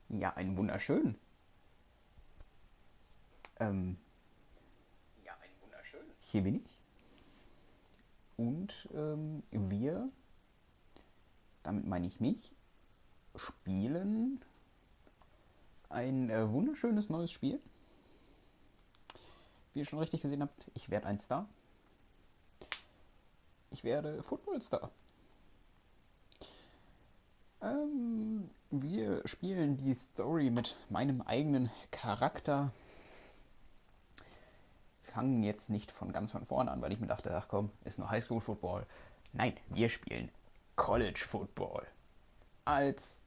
Ja, einen wunderschönen. Hier bin ich. Und wir, damit meine ich mich, spielen ein wunderschönes neues Spiel. Wie ihr schon richtig gesehen habt, ich werde ein Star. Ich werde Footballstar. Wir spielen die Story mit meinem eigenen Charakter. Wir fangen jetzt nicht von ganz von vorne an, weil ich mir dachte, ach komm, ist nur Highschool Football. Nein, wir spielen College Football. Als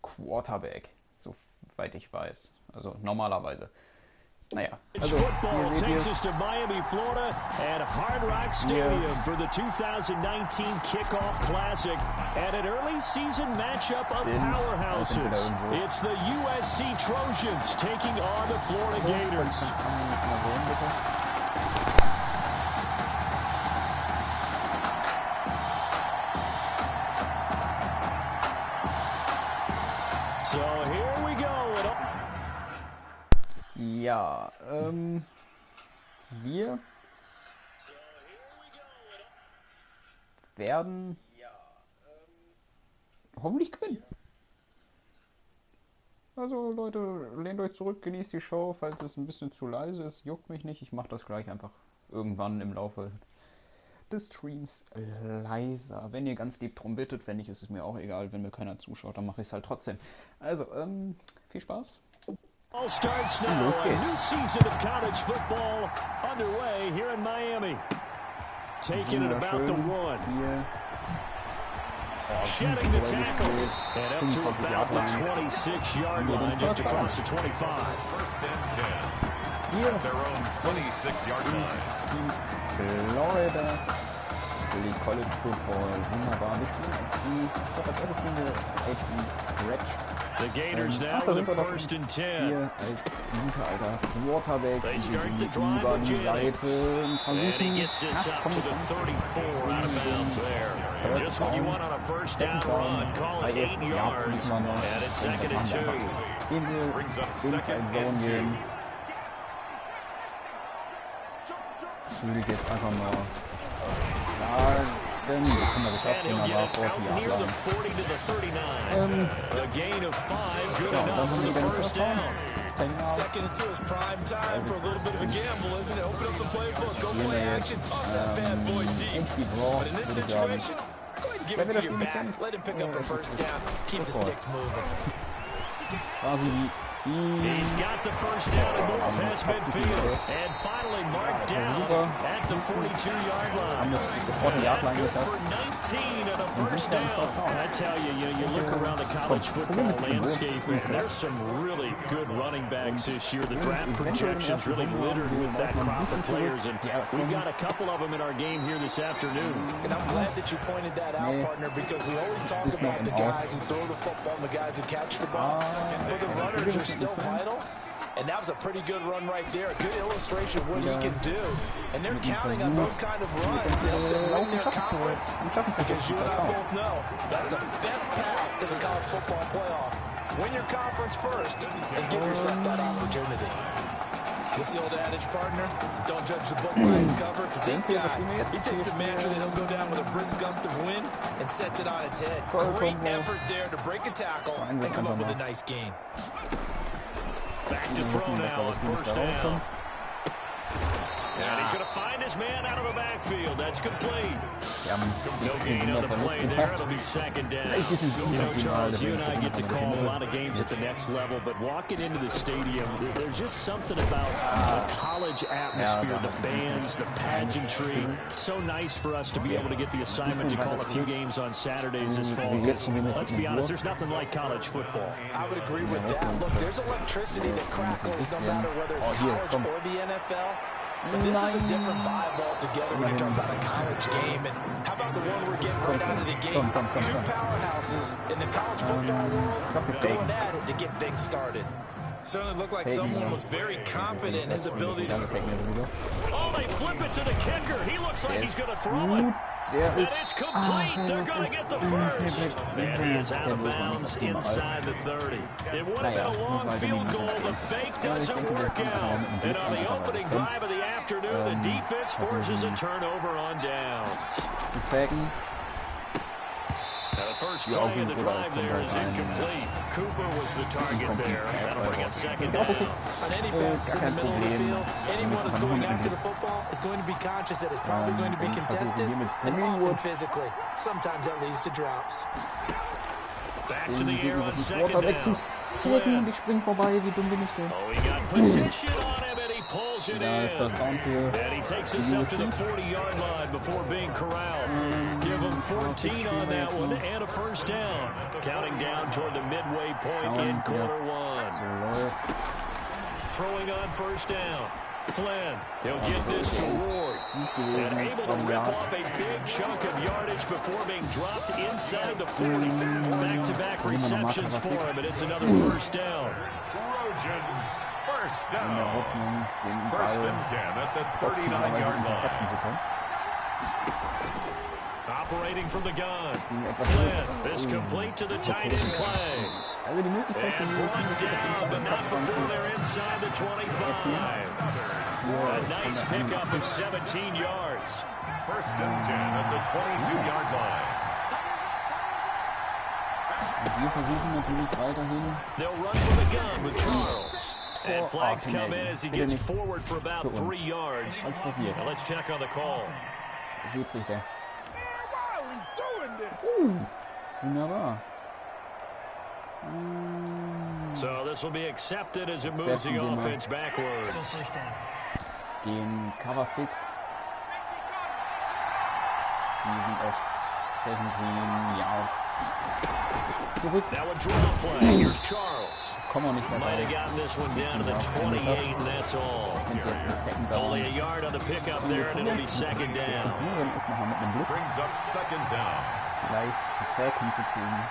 Quarterback, soweit ich weiß. Also normalerweise. Naja, also football takes us to Miami, Florida, and Hard Rock Stadium for the 2019 Kickoff Classic, and an early season matchup of powerhouses. It's the USC Trojans taking on the Florida Gators. So here we go. Ja, wir werden hoffentlich gewinnen. Also Leute, lehnt euch zurück, genießt die Show. Falls es ein bisschen zu leise ist, juckt mich nicht. Ich mache das gleich einfach irgendwann im Laufe des Streams leiser. Wenn ihr ganz lieb drum bittet, wenn nicht, ist es mir auch egal. Wenn mir keiner zuschaut, dann mache ich es halt trotzdem. Also, viel Spaß. All starts now. A new season of college football underway here in Miami. Taking it about the one. Shedding the tackle. And up to about the 26-yard line, just across the 25. First and 10. At their own 26-yard line. Florida. Die College Football. Wunderbar. Wir spielen als erstes spielen wir HB Stretch. The Gators now with a first and 10. Hier als guter alter Quarterback They start the über drive die with Jennings. Seite And he gets this up to the 34 out of bounds there. Just what you want on a first down run. Call it 8 yards. And it's second and 2. Gehen wir Inside Zone gehen. Würde ich jetzt einfach mal sagen. Wir haben wir geschafft, wunderbar, 40 Jahre lang. A gain of 5, good enough for the first down. Second and 2 is prime time for a little bit of a gamble, isn't it? Open up the playbook, go play action, toss that bad boy deep. But in this situation, go ahead and give it to your back. Let him pick up the first down. Keep the sticks moving. He's got the first down and more past midfield. And finally marked down at the 42-yard line. Good for 19 and a first down. I tell you, you look around the college football landscape, and there's some really good running backs this year. The draft projections really littered with that crop of players, and we've got a couple of them in our game here this afternoon. And I'm glad that you pointed that out, partner, because we always talk about the guys who throw the football and the guys who catch the ball. But the runners are still vital, and that was a pretty good run right there. A good illustration of what he can do. And they're counting on those kind of runs to help them win their conference. Because you and I both know that's the best path to the college football playoff. Win your conference first and give yourself that opportunity. What's the old adage, partner? Don't judge the book by its cover, because this guy, he takes a mantra that he'll go down with a brisk gust of wind and sets it on its head. Great effort there to break a tackle and come up with a nice gain. Back to throw now on first down. And he's going to find his man out of the backfield. That's complete. No gain on the play there. It'll be second down. You know, Charles, you and I get to call a lot of games at the next level, but walking into the stadium, there's just something about the college atmosphere, the bands, the pageantry. So nice for us to be able to get the assignment to call a few games on Saturdays this fall. Let's be honest, there's nothing like college football. I would agree with that. Look, there's electricity that crackles no matter whether it's college or the NFL. But this is a different vibe altogether when you're talking about a college game. And how about the one we're getting right out of the gate? Two powerhouses in the college football world going at it to get things started. Certainly looked like someone was very confident in his ability to... Oh, they flip it to the kicker. He looks like he's going to throw it. Der ist... They're going to get the first. And he is out of bounds inside the 30. It would have been a long field goal. The fake doesn't work out. And on the opening drive of the afternoon, the defense forces a turnover on downs. Zu sagen... Now the first play of the drive there is incomplete. Cooper was the target there. That'll bring up second down. On any pass in the middle of the field, anyone who's going after the football is going to be conscious that it's probably going to be contested and often physically. Sometimes that leads to drops. Back to the air on second down. Und ich spring vorbei, wie dumm bin ich denn? Oh, he got position on him and he pulls it in. First down für And he takes us up to the 40-yard line before being corralled. Give him 14 on that one and a first down. Counting down toward the midway point in quarter one. Throwing on first down. Flynn, he'll get this to Ward. And able to rip off a big chunk of yardage before being dropped inside the 40. Back-to-back receptions for him, and it's another first down. Trojans, first down. First and 10 at the 39-yard line. Operating from the gun. Flynn, this complete to the tight end Kleine. And brought down, but not before they're inside the 25. A nice pickup of 17 yards. First and 10 at the 22-yard line. Wir versuchen natürlich weiterhin. They'll run from the gun with Charles. And flags come in as he gets forward for about 3 yards. Now let's check on the call. Schiedsrichter. Wunderbar. So this will be accepted as it moves the offense backwards. Gehen Cover 6. Die sind auf 17 Yards. Zurück. Now a draw play. Here's Charles. Kommen wir nicht Might have dabei. gotten this one down to the 28, and that's all. Sind wir jetzt im Second Down. Only a yard on the pickup there, and it'll be second down. Probieren es nochmal mit einem Blitz. Brings up second down. Vielleicht einen Sack hinzukriegen.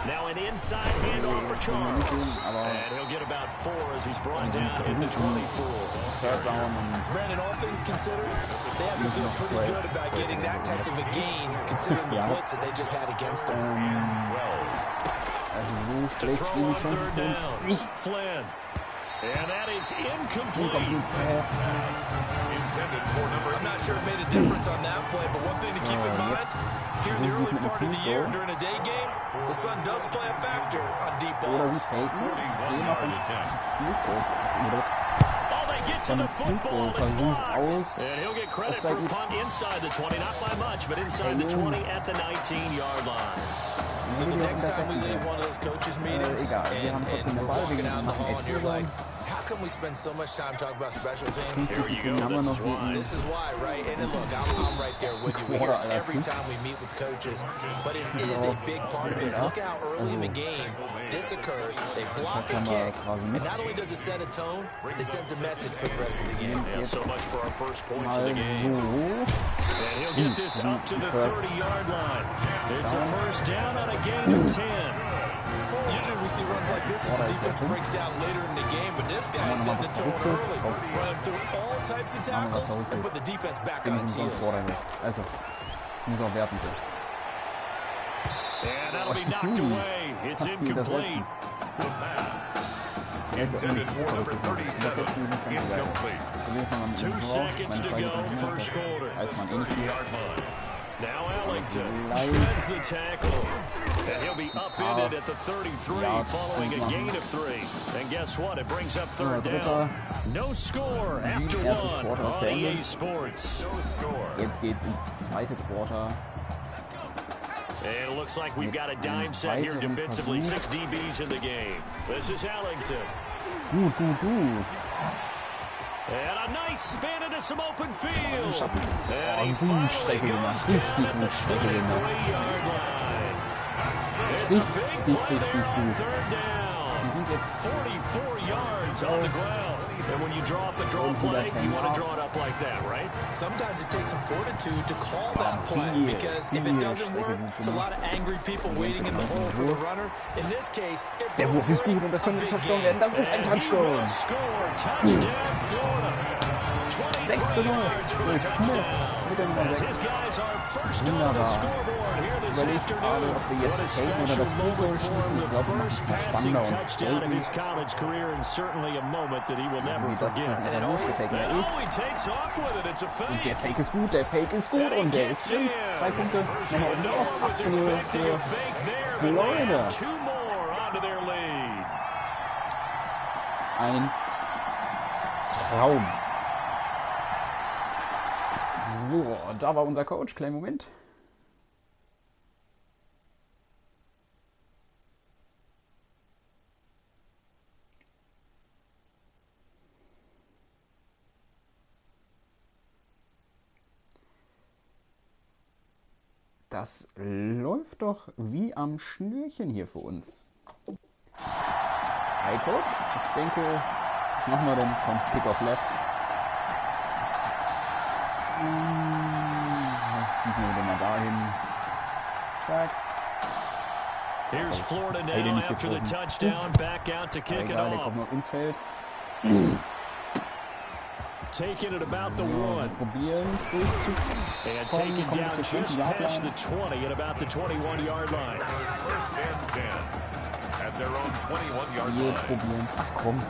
Now an inside handoff for Charles. And he'll get about 4 as he's brought down at the 24. Third down und Brandon, all things considered, they have to feel pretty good about getting that type of a gain, considering the blitz that they just had against them. also so schlecht stehen die Chancen für uns nicht. Flynn. And that is incomplete. Pass. I'm not sure it made a difference on that play, but one thing to keep in mind, here in the early part of the year during a day game, the sun does play a factor on deep Oder balls. sie faken, gehen auf den Field Oh, they get to the football. It's blocked. aus. And he'll get credit for punt inside the 20. Not by much, but inside the 20 at the 19-yard line. So the next time we leave one of those coaches meetings and we're walking out in the hall and you're like, how come we spend so much time talking about special teams? Here you go. This is why. This is why, right? And look, I'm right there with you. We hear it every time we meet with coaches, but it is a big part of it. Look how early in the game this occurs. They block a kick, and not only does it set a tone, it sends a message for the rest of the game. Yeah, so much for our first points of the game. So. And he'll get this up to the 30-yard line. It's a first down on a gain of 10. Usually we see runs like this as the defense breaks down later in the game, but this guy is setting the tone early, running through all types of tackles and put the defense back on its heels. Also, muss auch werten. And that'll be knocked away. It's incomplete. Intended for number 37. Incomplete. 2 seconds to go, first quarter. 30-yard line. Now Ellington shreds the tackle. And he'll be upended at the 33 following a gain of 3. And guess what? It brings up third down. No score after one on EA Sports. No score. Jetzt geht's ins zweite Quarter. And it looks like we've got a dime set here defensively. 6 DBs in the game. This is Ellington. Gut. And a nice spin into some open field. Oh, And he gut finally Strecke goes gemacht. down Richtig at the gut Strecke gemacht. 23-yard line. It's a big play there on third down. Die sind jetzt 44 yards on the ground. And when you draw up a draw play, you want to draw it up like that, right? Sometimes it takes some fortitude to call that play, because if it doesn't work, it's a lot of angry people waiting in the hole for the runner. In this case, it Der Wurf ist gut und das könnte ein Touchdown werden. Das ist ein Touchdown. Score, touchdown, Florida. Mit der Nummer 6. Wunderbar. Überlegt gerade, ob wir jetzt faken oder das Field-Goal schießen. Ich glaube, wir machen es spannender und faken. Wie das halt leider losgefaken ja Und der Fake ist gut, und der ist drin. 2 Punkte, nochmal oben drauf. 8:0 für Florida. Ein Traum. So, da war unser Coach. Kleinen Moment. Das läuft doch wie am Schnürchen hier für uns. Hi Coach, ich denke, was machen wir denn vom Kickoff Left? Schießen wir wieder mal dahin. Zack. Here's Florida now after the touchdown, back out to kick it Egal, der kommt off. noch ins Feld. Taking it about the 1. Probieren es durchzukommen. And taken down just past the 20 at about the 21-yard line. First and 10 at their own 21-yard Wir line. probieren es. Ach komm.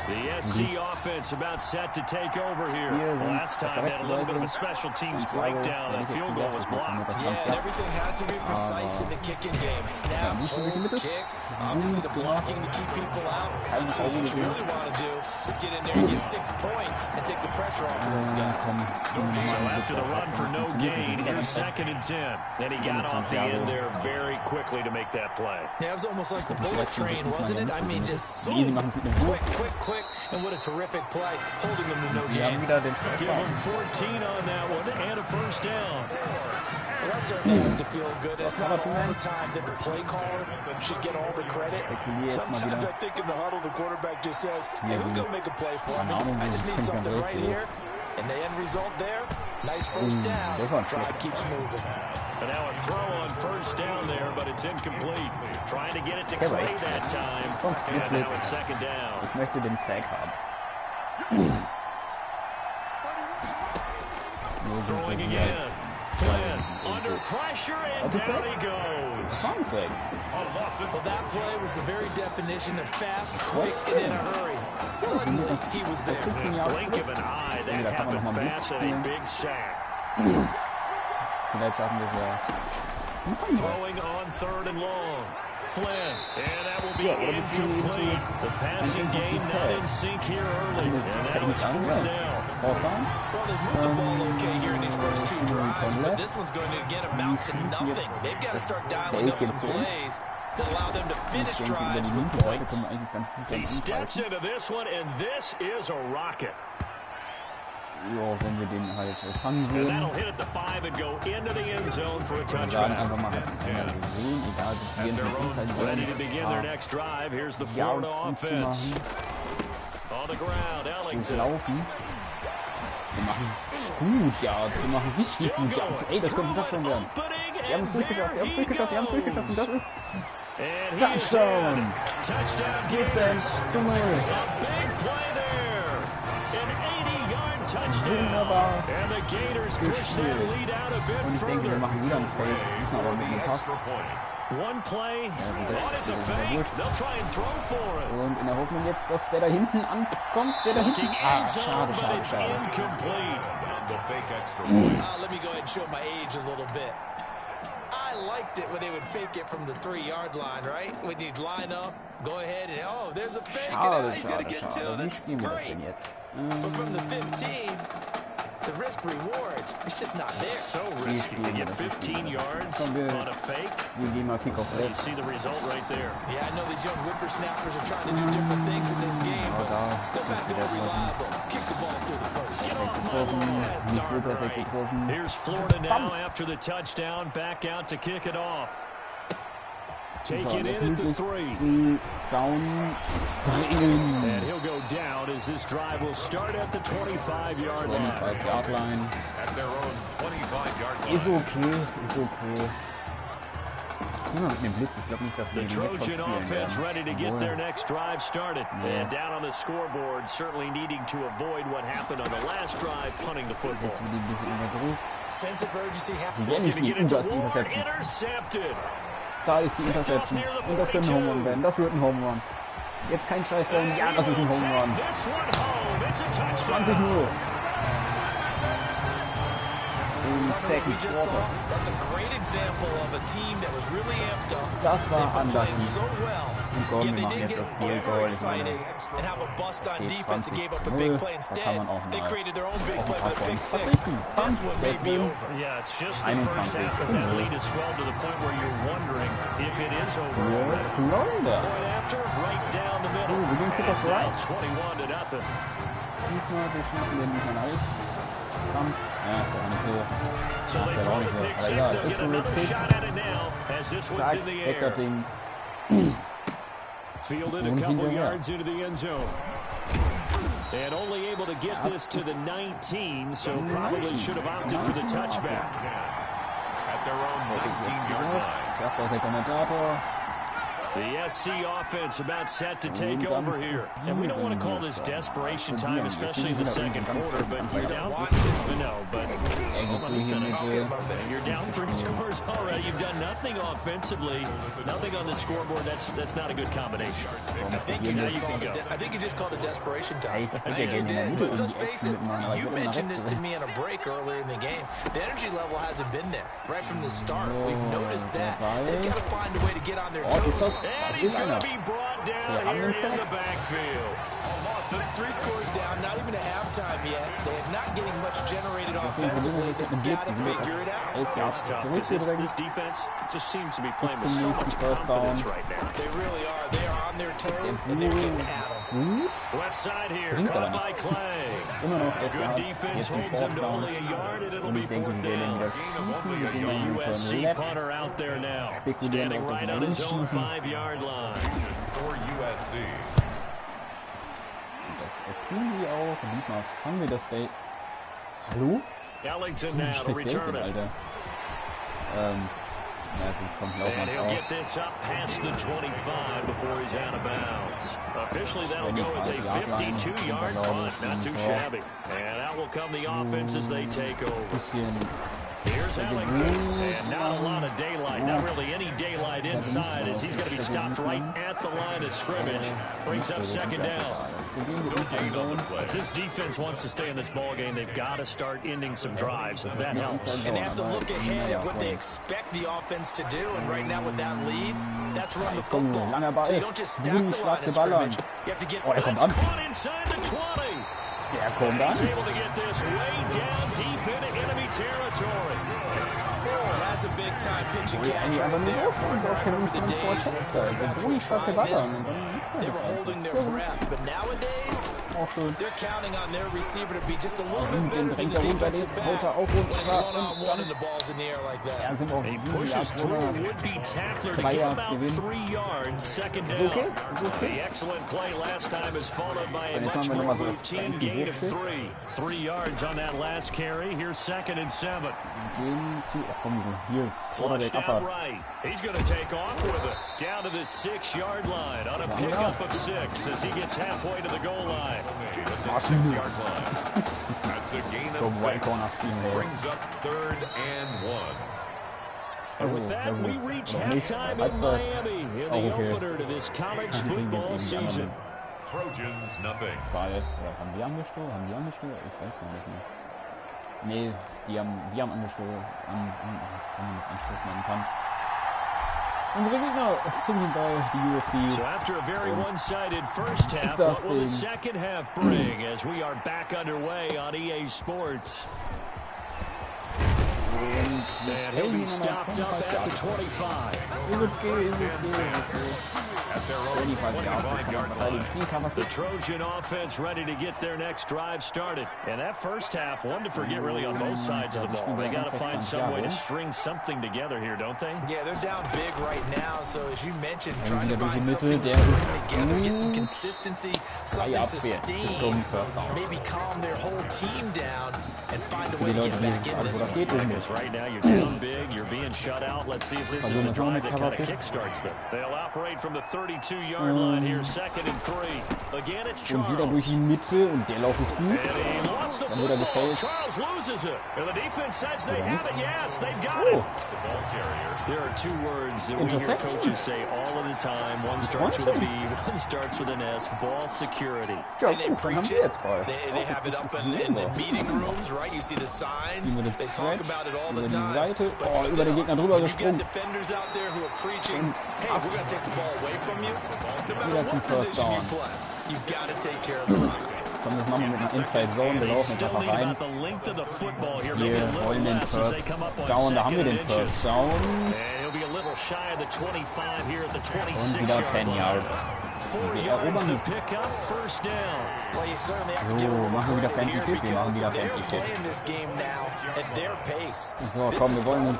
The SC offense about set to take over here. Last time they had a little bit of a special teams breakdown. That field goal was blocked. Yeah, and everything has to be precise in the kicking game. Snap, hold, kick. Obviously the blocking to keep people out. So what you really want to do is get in there and get 6 points and take the pressure off of those guys. So after the run for no gain, here's 2nd and 10. And he got off the end there very quickly to make that play. Yeah, it was almost like the bullet train, wasn't it? I mean, just so quick, and what a terrific play, holding them to no gain. Give him 14 on that one and a first down. Well, that certainly has to feel good. It's not all the time that the play caller should get all the credit. Sometimes I think in the huddle, the quarterback just says, hey, who's going to make a play for me? I just need something right here. And the end result there, nice first down. Drive keeps moving. And now a throw on first down there, but it's incomplete. Trying to get it to Clay that time. And now it's 2nd down. Ich möchte den Sack haben. Throwing again. Flynn under pressure and down he goes. Well, that play was the very definition of fast, quick, and in a hurry. Suddenly he was there. Blink of an eye, that happened fast and a big sack. Vielleicht schaffen wir es ja. Throwing on 3rd and long. Flynn, and that will be incomplete. The passing game not in sync here early. And that was 4th down. Well, they've moved the ball okay here in these first 2 drives, but this one's going to again amount to nothing. They've got to start dialing up some plays that allow them to finish drives with points. He steps into this one, and this is a rocket. Ja, wenn wir den halt fangen würden. That'll hit at the 5 and go into the end zone for a touchdown. Einfach mal hat keiner gesehen, egal, wir probieren es Ready to begin their next drive. Here's the Florida offense. On the ground, Ellington. Laufen. Wir machen gut, ja, wir machen richtig gut. Ja, ey, das könnte doch schon werden. Wir haben es durchgeschafft, und das ist Touchdown. 14:0. Wunderbar gespielt. Und ich denke, wir machen wieder einen Fake, diesmal aber mit einem Pass. Und in der Hoffnung jetzt, dass der da hinten ankommt, Ah, schade. Let me go ahead and show my age a little bit. I liked it when they would fake it from the 3-yard line, right? When you'd line up, go ahead and, oh, there's a fake, and he's going to get 2. That's great. But from the 15, the risk reward is just not there. So risky to get 15 yards on a fake. You see the result right there. Yeah, I know these young whippersnappers are trying to do different things in this game, but let's go back to what reliable. Kick the ball through the post. That's darn right. Here's Florida now after the touchdown, back out to kick it off. Take it in at the 3. Down. And he'll go down as this drive will start at the 25-yard line. 25-yard line. At their own 25-yard line. Ist okay. immer mit dem Blitz. Ich glaube nicht, dass sie The Trojan offense ready to get their next drive started. And down on the scoreboard, certainly needing to avoid what happened on the last drive, punting the football. Jetzt wird die ein bisschen unter Druck. Sense of urgency Sie happening. werden nicht liegen. Da ist die Interception. Intercepted. Da ist die Interception. Und das wird ein Home Run werden. Das wird ein Home Run. Jetzt kein Scheißbaum. Ja, das ist ein Home Run. 20-0. Second quarter. That's a great example of a team that was really amped up. Das war playing unlucky. so well. Und komm, Yeah, wir they machen didn't jetzt get das Field Goal. Ich meine, overexcited and have a bust on steht defense and gave up a 20-0. big play Da kann instead. man auch They mal created their own big auch play ein paar with a big Points six. verzichten. This one may be over. Yeah, it's just the first half, but that lead is swelled to the point where you're wondering if it is over. Runde. Point after, right down the So, middle. wir gehen Kickers It's now right. 21-0. Diesmal beschließen wir diesmal nach rechts. Komm. Ja, war nicht so. So Ach, they der war throw nicht the so. pick Aber six. egal. They'll get another shot at it now as this one's Zack, in the weg air. das Ding. Fielded a Und couple hinterher. yards into the end zone. And only able to get this to the 19, so probably should have opted for the touchback. At their own 19-yard line. Sagt auch der Kommentator. The SC offense about set to take over here. And we don't want to call this desperation time, especially in the second quarter, but you're down. No, but let me finish. You're down 3 scores already. You've done nothing offensively, nothing on the scoreboard. That's not a good combination. I think you just called it desperation time. I think you did. But let's face it, you mentioned this to me in a break earlier in the game. The energy level hasn't been there right from the start. We've noticed that. They've got to find a way to get on their toes. And he's going to be brought down here in the backfield. 3 scores down, not even a halftime yet. They're not getting much generated offensively. They've got to figure it out. It's tough because this defense just seems to be playing with so much confidence right now. They really are. They are on their toes and they're getting at them. Left side here, caught by Kleine. Immer noch Good defense holds him to only a yard, and it'll Und be ich denke, fourth wir werden down. wieder schießen. Wir The gehen dann USC schon left. punter out there now, Spekulieren, standing ob das right wieder on his own schießen. 5-yard line. For USC. Das tun sie auch. Und diesmal fangen wir das Ball. Hallo? Ellington now to Scheiß return Bällchen, it. Alter. Ja gut, komm, lauf And mal he'll aus. get this up past the 25 before he's out of bounds. Officially, that'll go as a 52-yard punt. Not too shabby. And out will come the offense as they take over. Bisschen. Here's Ellington, and not a lot of daylight, not really any daylight inside as he's going to be stopped right at the line of scrimmage. Brings up second down. If this defense wants to stay in this ball game, they've got to start ending some drives. That helps. And they have to look ahead at what they expect the offense to do. And right now with that lead, that's run the football. So you don't just stack the line of scrimmage. You have to get Caught inside the 20. Der kommt an. He's able to get this way down deep into enemy territory. That's a big time pitch and catch Aber right nicht there. aufhören, so I remember the days Vor when Tester. Also Bruni stark this, geballert. they were holding their breath. But nowadays, Auch schön. they're counting on their receiver to be just a little bit Den better than bringt the er runter, defensive den haut back. er auch runter. When it's one-on-one and the ball's in the air like Ja, that. sind auch He 7 pushes Yards through a runter. would-be tackler to Drei get Yards about Gewinn. 3 yards. Second Ist down. okay, ist okay. The excellent play last time is followed by a Jetzt much machen wir more nochmal so routine fancy gain of Wurfschuss. 3. 3 yards on that last carry. Here's 2nd and 7. Gehen zu. Ach komm, hier. Flushed Quarterback out Abfahrt. right. He's going to take off with it. Down to the 6-yard line on a pickup of 6 as he gets halfway to the goal line. At the 6-yard line. That's a gain of 6. Brings up 3rd and 1. And with that, we reach halftime in Miami in the opener to this college football season. Trojans nothing. Ball. Oder haben die angestoßen? Haben die angestoßen? Ich weiß gar nicht mehr. Nee, die haben angestoßen. Haben jetzt anstoßen an den Punt. Unsere Gegner kriegen den Ball, die USC. So after a very one-sided first half, what will the second half bring as we are back underway on EA Sports? And he'll be stopped up at the 25. Ist okay, ist okay. At their own 25-yard line. The Trojan offense ready to get their next drive started. And that first half, one to forget really on both sides of the ball. They got to find some way to string something together here, don't they? Yeah, they're down big right now. So as you mentioned, trying to find something to string together, get some consistency, something sustained, maybe calm their whole team down and find a way to get back in this one. Right now, you're down big. You're being shut out. Let's see if this is the drive that kind of kickstarts them. They'll operate from the 32-yard line here, 2nd and 3. Again, it's Charles. Und wieder durch die Mitte und der Lauf ist gut. Dann wird er gefällt. Charles loses it. And the defense says they have it. Yes, they've got it. There are 2 words that we hear coaches say all of the time. One starts with a B, one starts with an S. Ball security. Ja, And they gut, dann haben preach wir it. jetzt Ball. They have it up in meeting rooms, right? You see the signs. They talk about it all the time. Seite. But Oh, über den Gegner drüber when you got gesprungen. defenders out there who are preaching, hey, we're going to take the ball away from you. No matter Wieder zum what First position you Down. play, you've got to take care of the rock. Komm, das machen wir mit einer Inside Zone. Wir laufen jetzt einfach rein. Wir wollen den First Down. Da haben wir den First Down. Und wieder 10 Yards. Wir erobern nicht. So, machen wir wieder Fancy Shit. Wir machen wieder Fancy Shit. So, komm, wir wollen einen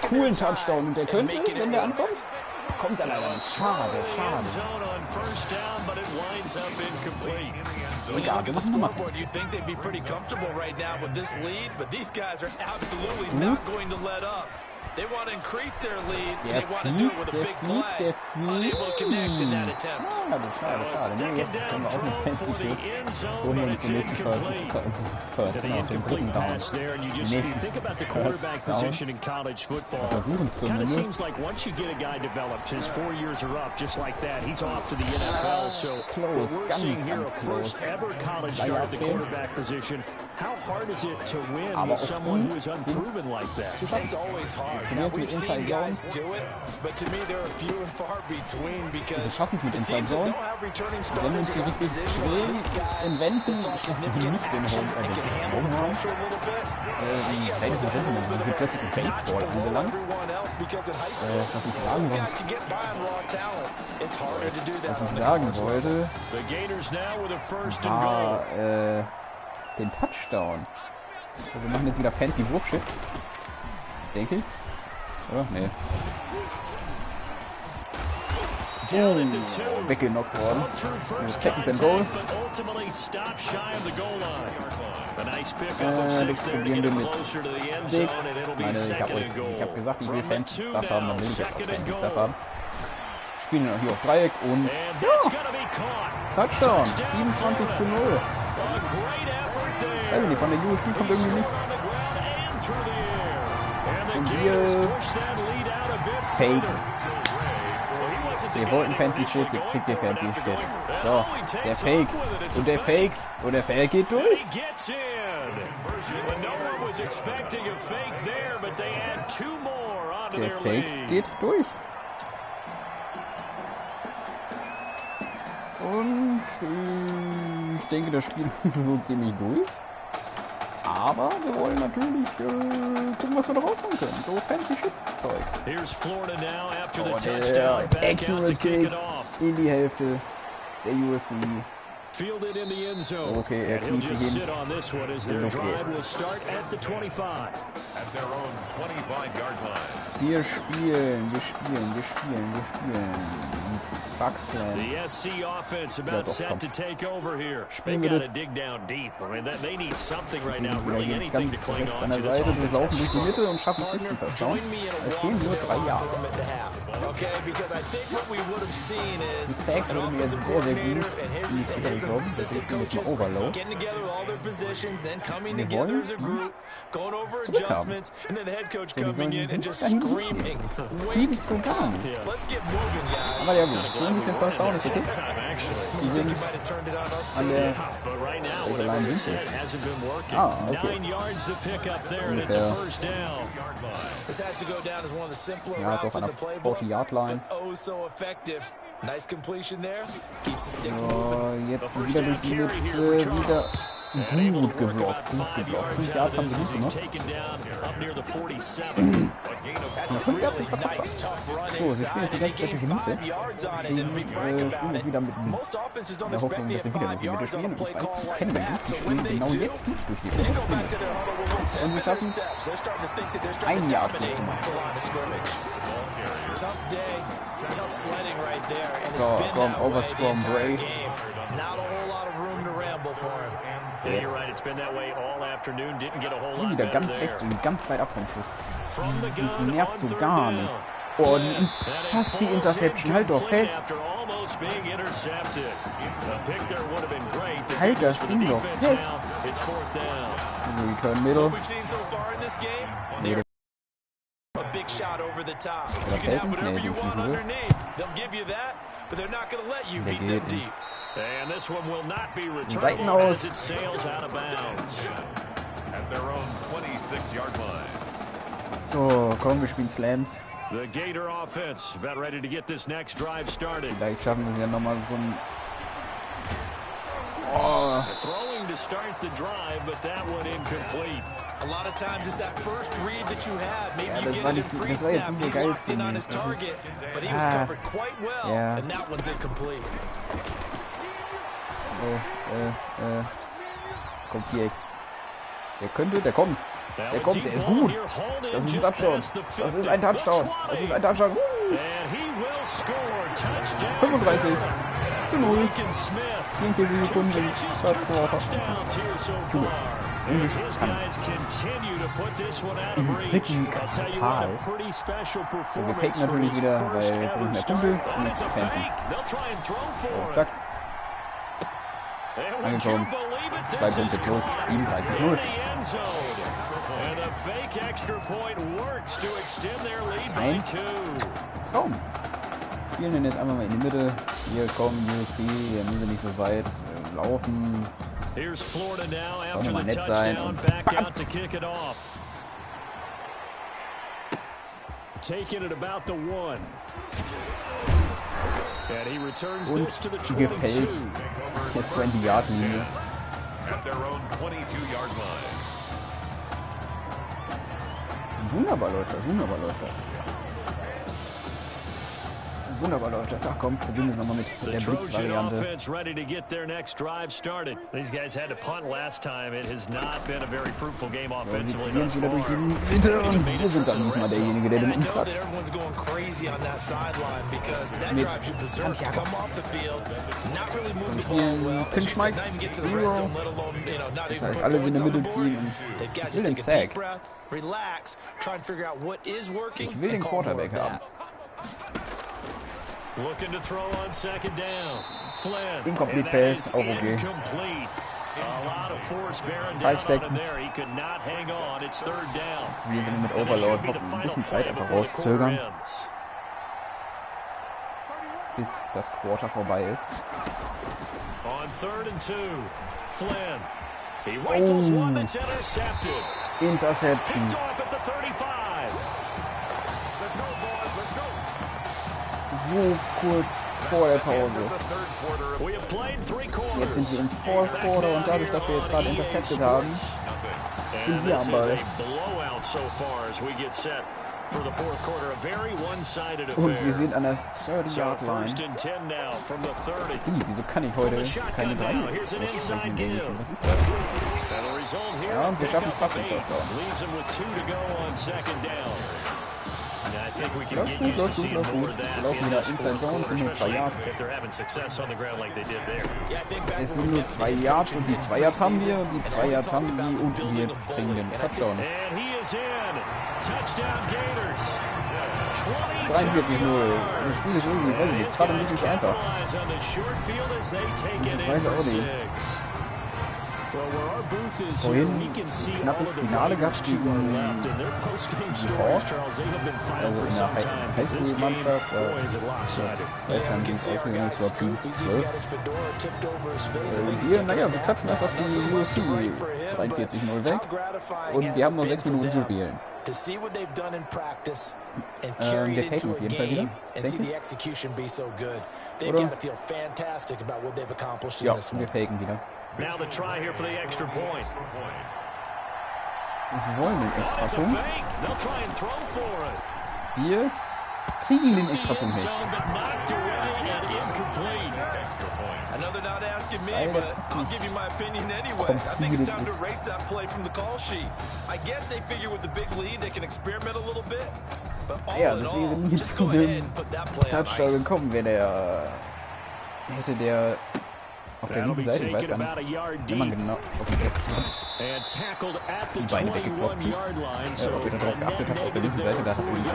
coolen Touchdown. Und der könnte, wenn der ankommt, kommt er leider nicht. Schade, schade. Egal, wir müssen nochmal. You'd think they'd be pretty comfortable right now with this lead, but these guys are absolutely not going to let up. They want to increase their lead, and they want to do it with a big play. Unable to connect in that attempt. Schade, schade, schade. Nee, jetzt können wir auch mit Fancy Shit. Holen wir uns den nächsten den dritten Down. Den nächsten First Down. Versuchen es zumindest. Close, ganz, ganz close. 2 Yards fehlen. How hard is it to win Aber with auch someone who die is unproven like that? It's always hard. Now, we've seen guys do it, but to me, there are few and far between Wir because schaffen es mit the Inside teams that Zone. don't have returning Wenn wir uns starters hier in richtig position, drehen these guys und wenden, with some significant nicht den action, they can handle the Home pressure a little bit. wenn ich wenden, dann sind wir plötzlich im Baseball angelangt. Because in high school, Was ich sagen these guys wollte, can get by on raw talent. It's harder to do that was on ich the sagen college wollte, The Gators now with a first and goal. war den Touchdown. Also wir machen jetzt wieder Fancy Wurfschiff. Denke ich. Oder? Nee. Oh, weggenockt worden. Second and Goal. Das probieren wir mit Stick. Ich habe gesagt, ich will Fancy Stuff haben, dann will ich jetzt auch Fancy Stuff haben. Spielen wir hier auf Dreieck und ja, Touchdown, 27:0. Weiß nicht, von der USC kommt irgendwie nichts. Und wir faken. Wir wollten Fancy Shit, jetzt kriegt ihr Fancy Shit. So, der Fake. Und der Fake. Und der Fake geht durch. Der Fake geht durch. Und ich denke, das Spiel ist so ziemlich durch. Aber wir wollen natürlich gucken, was wir da rausholen können. So Fancy Shit-Zeug. Oh, der Accurate Kick in die Hälfte der USC. Okay, er kniet sich hin. Ist okay. Wir spielen. Bucksland. The SC offense about set to take over here. They got to dig down deep. I mean, they need something right now, really anything to cling on to. Wir laufen durch die Mitte und schaffen es nicht zu verstauen. Es fehlen nur 3 Jahre. Die Tag würde mir jetzt sehr, sehr gut in die Twitter geglaubt. Deswegen spielen wir jetzt mal Overload. Wir wollen zurückhaben. Wir sollen fliegen zu gar nicht. Aber ja gut, so sich den First Down ist okay. Die sind an der... Welche Line sind sie? Ah, okay. Ungefähr. Ja, doch an der 40-Yard-Line. So, jetzt wieder durch die Mitte, wieder... Gut geblockt. 5 Yards haben wir nicht gemacht. 5 Yards ist verkappbar. So, sie spielen jetzt die ganze Zeit durch die Mitte. Deswegen spielen wir jetzt wieder mit der Hoffnung, dass wir wieder durch die Mitte spielen. Und ich weiß, ich kenne den gut. Sie spielen genau jetzt nicht durch die Mitte. Und sie schaffen es, 1 Yard gut zu machen. So, komm, Overstrong Bray. Wieder ganz rechts und ganz weit ab vom Schuss. Das nervt so gar nicht. Oh, fast die Interception. Halt doch fest. Halt das Ding doch fest. Return middle. Nee, der Felsen? Nee, den schießen will. Der geht ins Seiten aus. So, komm, wir spielen Slants. Vielleicht schaffen wir es ja nochmal so ein... Oh. A lot of times it's that first read that you have. Maybe you get it in pre-snap. He wants it on his target, but he was covered quite well, and that one's incomplete. Kommt hier. Der könnte, der kommt. Der kommt, der ist gut. Das ist ein Touchdown. Das ist ein Touchdown. Das ist ein Touchdown. 35 zu 0. 44 Sekunden im und es kann im dritten Quartal. So, wir faken natürlich wieder, weil wir brauchen mehr Punkte und es ist fancy. So, zack. Angekommen. 2 Punkte plus 37-0. Ein Traum. Spielen den jetzt einfach mal in die Mitte. Hier kommen UC, hier müssen sie nicht so weit laufen. Wollen mal nett sein und und gefällt der 20-Yard-Linie. Wunderbar läuft das, wunderbar läuft das. Wunderbar läuft das. Ach komm, probieren wir es nochmal mit der Blitz-Variante. So, wir probieren es wieder durch die Mitte und wir sind dann diesmal derjenige, der den umklatscht. Mit Santiago. So, wir spielen Pinch Mike, Zero. Das heißt, alle in der Mitte ziehen und ich will den Sack. Ich will den Quarterback haben. Incomplete Pass, auch okay. 5 Seconds. Wir sind mit Overload, hoffen ein bisschen Zeit einfach rauszögern, bis das Quarter vorbei ist. Oh. Interception. So kurz vor der Pause. Jetzt sind wir im Fourth Quarter und dadurch, dass wir jetzt gerade intercepted haben, sind wir am Ball. Und wir sind an der 30-Yard-Line. Wieso kann ich heute keine 3 aussprechen? Was ist das? Ja, und wir schaffen fast den First Down. Läuft gut, läuft gut, läuft gut. Wir laufen wieder Inside Zone, es sind nur 2 Yards. Es sind nur 2 Yards und die 2 Yards haben wir und die 2 Yards haben wir und wir bringen den Touchdown. 43-0. Das Spiel ist irgendwie, weiß ich nicht, gerade ein bisschen zu einfach. Ich weiß auch nicht. Vorhin knappes Finale gehabt gegen die Hawks, also in der Highschool-Mannschaft. Ich weiß gar nicht, wie es ausgegangen ist, ich glaube 7-12. Und wir, naja, wir klatschen einfach die USC 43-0 weg und wir haben noch 6 Minuten zu spielen. Wir faken auf jeden Fall wieder, denke ich. Oder? Ja, wir faken wieder. Now the try here for the extra point. Wir wollen den Extrapunkt. Wir kriegen den Extrapunkt nicht. Another not asking me, but I'll give you my opinion anyway. I think it's time to erase that play from the call sheet. I guess they figure with the big lead they can experiment a little bit. But all in all, just go ahead and put that play on ice. Touchdown gekommen wäre der hätte der auf der linken Seite, ich weiß gar nicht, wenn man genau auf den die Beine weggeblockt, ob ihr darauf geachtet habt, auf der linken Seite, da hat irgendwie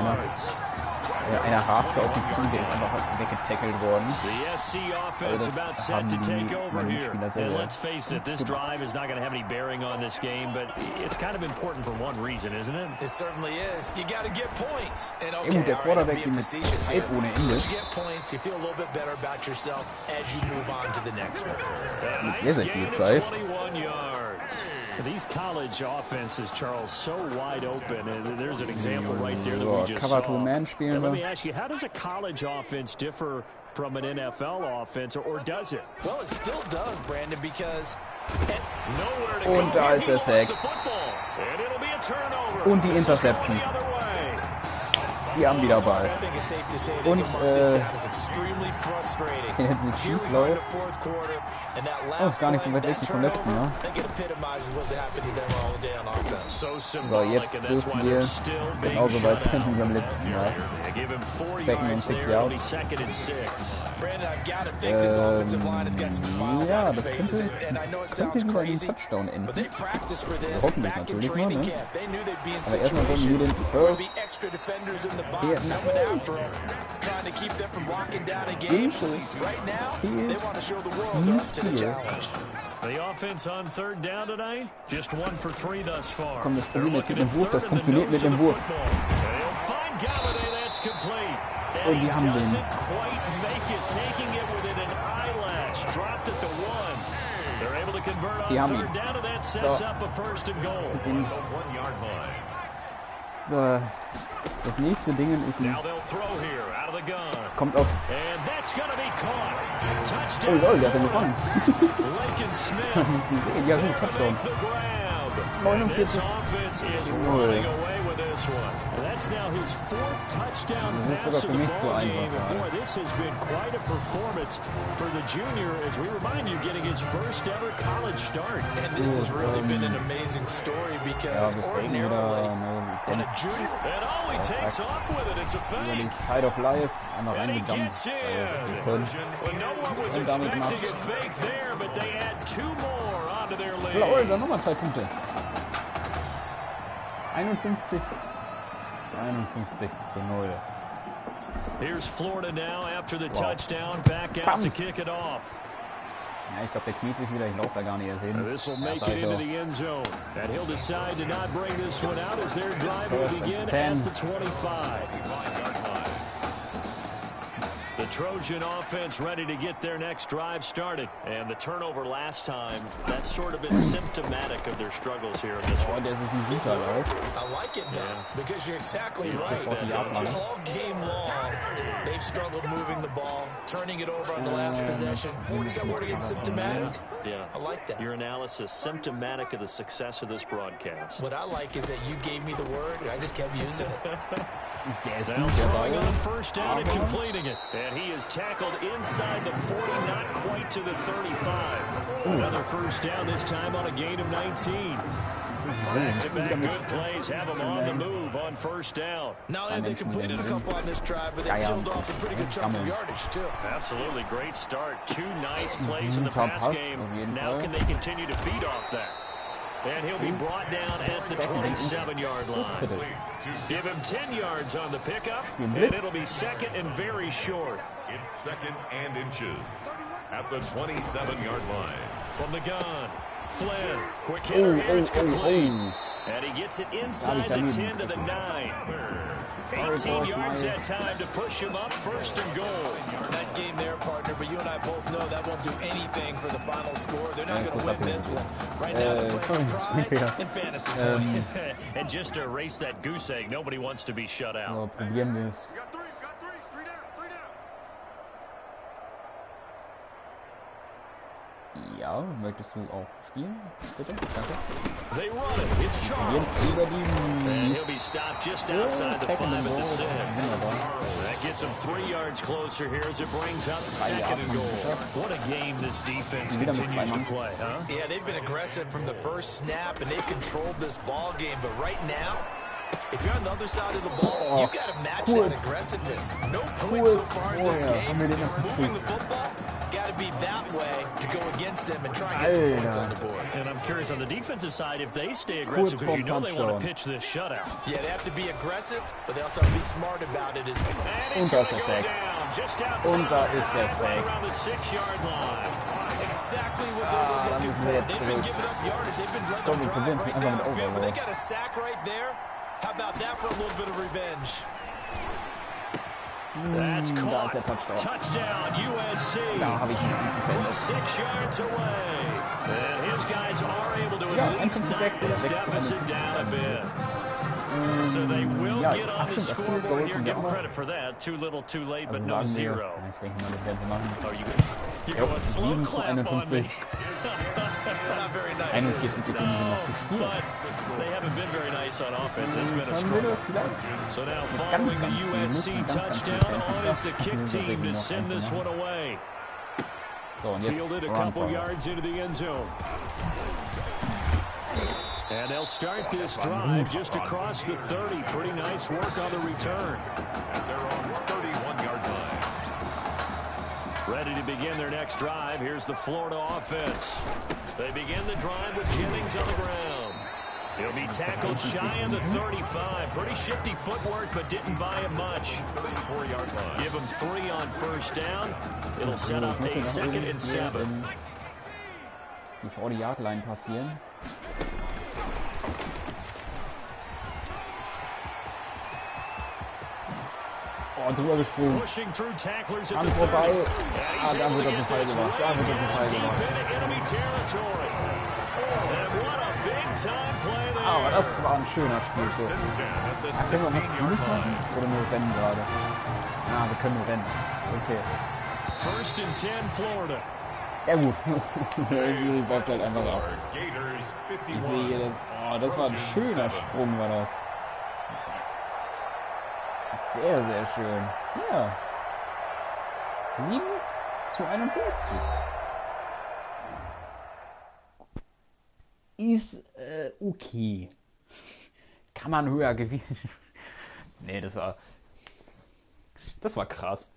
einer raste auf mich zu, der ist einfach weggetackelt worden. Also das haben die Spieler selber. Let's face it, this drive is not going to have any bearing on this game, but it's kind of important for one reason, isn't it? It certainly is. You got to get points. And okay, eben der Quarterback, die mit Zeit ohne Ende. You get points, you feel a little bit better about yourself as you move on to the next one. Mit sehr, sehr viel Zeit. These college offenses, Charles, so wide open, and there's an example right there that we just saw. Cover-to-man spielen Let me ask you, how does a college offense differ from an NFL offense, or does it? Well, it still does, Brandon, because und da ist der Sack. Und die Interception. Die haben wieder Ball. Und wenn jetzt nicht schief läuft, ist gar nicht so weit weg vom letzten, ne? So, jetzt dürfen wir genauso weit sein wie beim letzten Mal. Second and 6 Yards. Ja, das könnte wieder in den Touchdown enden. Wir hoffen das natürlich nur, ne? Aber erstmal wollen wir den First. Komm, das Problem mit dem Wurf, das funktioniert mit dem Wurf. Und wir haben den. Wir haben ihn. So, das nächste Ding ist ein... Kommt auf... Oh lol, der hat den gefangen. Ja gut, Touchdown. 49 zu 0. Das ist sogar für mich zu einfach. This has been quite a performance for the junior as we remind you getting his first ever college start. And this has really been an amazing story because ordinarily in a junior and all he takes off with it, it's a über die fake. Side of Life einmal reingejumpt. No one was expecting a fake there, but they add 2 more onto their lead. Lol, dann nochmal 2 Punkte. 51 zu 0. Here's Florida now after the touchdown, back out to kick it off. Ja, ich glaube, der kniet sich wieder. Ich laufe da gar nicht erst hin. This will make it into the end zone. And he'll decide to not bring this one out as their drive will begin at the 25. The Trojan offense ready to get their next drive started. And the turnover last time, that's sort of been symptomatic of their struggles here in this one. Das ist ein guter Lauf. I like it now because you're exactly right. All game long, they've struggled moving the ball, turning it over on the last possession. Is that word again, symptomatic? Yeah. I like that. Your analysis, symptomatic of the success of this broadcast. What I like is that you gave me the word and I just kept using it. Now throwing on first down and completing it. And he is tackled inside the 40, not quite to the 35. Another first down, this time on a gain of 19. Back-to-back good plays have them on the move on first down. Not only they completed a couple on this drive, but they killed off some pretty good chunks of yardage, too. Absolutely great start. 2 nice plays in the pass game. Now can they continue to feed off that? And he'll be brought down at the 27-yard line. Give him 10 yards on the pickup, and it'll be second and very short. It's second and inches at the 27-yard line. From the gun, Flynn, quick hitter, it's complete. And he gets it inside the 10 to the 9. 18 yards that time to push him up, first and goal. Nice game there, partner, but you and I both know that won't do anything for the final score. They're not going to win this one. Right now, they're playing pride and fantasy points. And just to erase that goose egg, nobody wants to be shut out. So, probieren wir es. Ja, möchtest du auch spielen? Bitte? Danke. They run it. It's Charles. Jetzt über die... And he'll be stopped just outside the 5 at the 6. That gets him 3 yards closer here as it brings up second and goal. What a game this defense continues to play, huh? Yeah, they've been aggressive from the first snap, and they've controlled this ball game. But right now, if you're on the other side of the ball, you got to match that aggressiveness. No points so far in this game. Moving the football, got to be that way to go against them and try and get some points on the board. And I'm curious on the defensive side if they stay aggressive because you know they want to pitch this shutout. Yeah, they have to be aggressive, but they also have to be smart about it as well. And he's going to go down just outside around the 6-yard line. Exactly what they were looking for. They've been giving up yardage. They've been letting them drive right downfield, but they got a sack right there. How about that for a little bit of revenge? That's caught. Touchdown, USC. From 6 yards away. And his guys are able to at least knock this deficit down a bit. So they will get on the scoreboard here. Give them credit for that. Too little, too late, but no zero. Oh, you're going slow clap on me. Not very nice. But they haven't been very nice on offense. It's been a struggle. So now following the USC touchdown, on is the kick team to send this one away. Fielded a couple yards into the end zone. And they'll start this drive just across the 30. Pretty nice work on the return. And they're on 31-yard line. Ready to begin their next drive. Here's the Florida offense. They begin the drive with Jennings on the ground. He'll be tackled shy of the 35. Pretty shifty footwork, but didn't buy it much. 34-yard line. Give him 3 on first down. It'll set up a 2nd and 7. Die 40-Yard Line passieren. Oh, drüber gesprungen. Hand vorbei. Ah, da wird er zum Fall gemacht. Da wird er zum Fall gemacht. Aber das war ein schöner Spielzug. Können wir was Cooles machen? Oder nur rennen gerade? Ah, wir können nur rennen. Okay. First and 10, Florida. Ja gut. Der Jury bleibt halt einfach auf. Ich sehe das. Oh, das war ein schöner Sprung, war das. Sehr, sehr schön. Ja. 7:51. Ist okay. Kann man höher gewinnen. Nee, das war krass.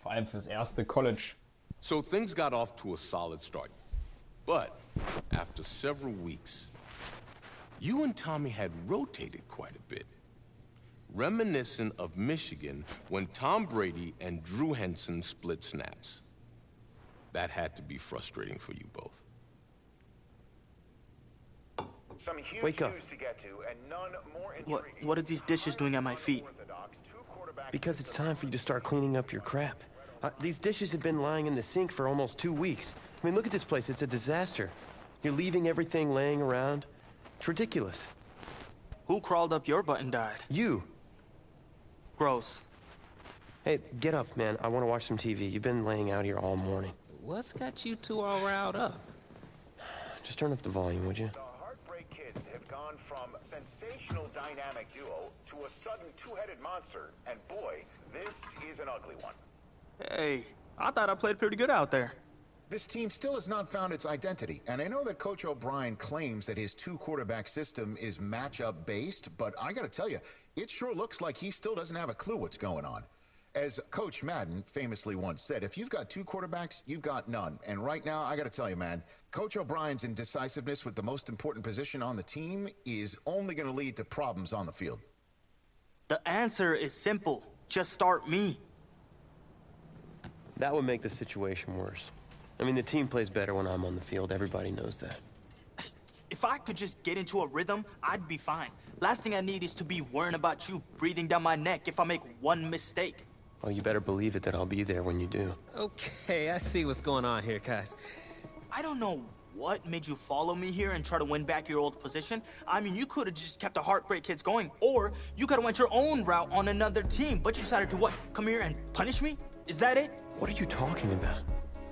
Vor allem fürs erste College. So things got off to a solid start. But after several weeks, you and Tommy had rotated quite a bit. Reminiscent of Michigan when Tom Brady and Drew Henson split snaps. That had to be frustrating for you both. Wake up. What are these dishes doing at my feet? Because it's time for you to start cleaning up your crap. These dishes have been lying in the sink for almost 2 weeks. I mean, look at this place. It's a disaster. You're leaving everything laying around. It's ridiculous. Who crawled up your butt and died? You. Gross. Hey, get up, man. I want to watch some TV. You've been laying out here all morning. What's got you two all riled up? Just turn up the volume, would you? The Heartbreak Kids have gone from sensational dynamic duo to a sudden two-headed monster. And boy, this is an ugly one. Hey, I thought I played pretty good out there. This team still has not found its identity, and I know that Coach O'Brien claims that his two-quarterback system is matchup-based, but I gotta tell you, it sure looks like he still doesn't have a clue what's going on. As Coach Madden famously once said, if you've got 2 quarterbacks, you've got none. And right now, I gotta tell you, man, Coach O'Brien's indecisiveness with the most important position on the team is only gonna lead to problems on the field. The answer is simple. Just start me. That would make the situation worse. I mean, the team plays better when I'm on the field. Everybody knows that. If I could just get into a rhythm, I'd be fine. Last thing I need is to be worrying about you breathing down my neck if I make one mistake. Well, you better believe it that I'll be there when you do. Okay, I see what's going on here, guys. I don't know what made you follow me here and try to win back your old position. I mean, you could have just kept the Heartbreak Kids going, or you could have went your own route on another team, but you decided to what? Come here and punish me? Is that it? What are you talking about?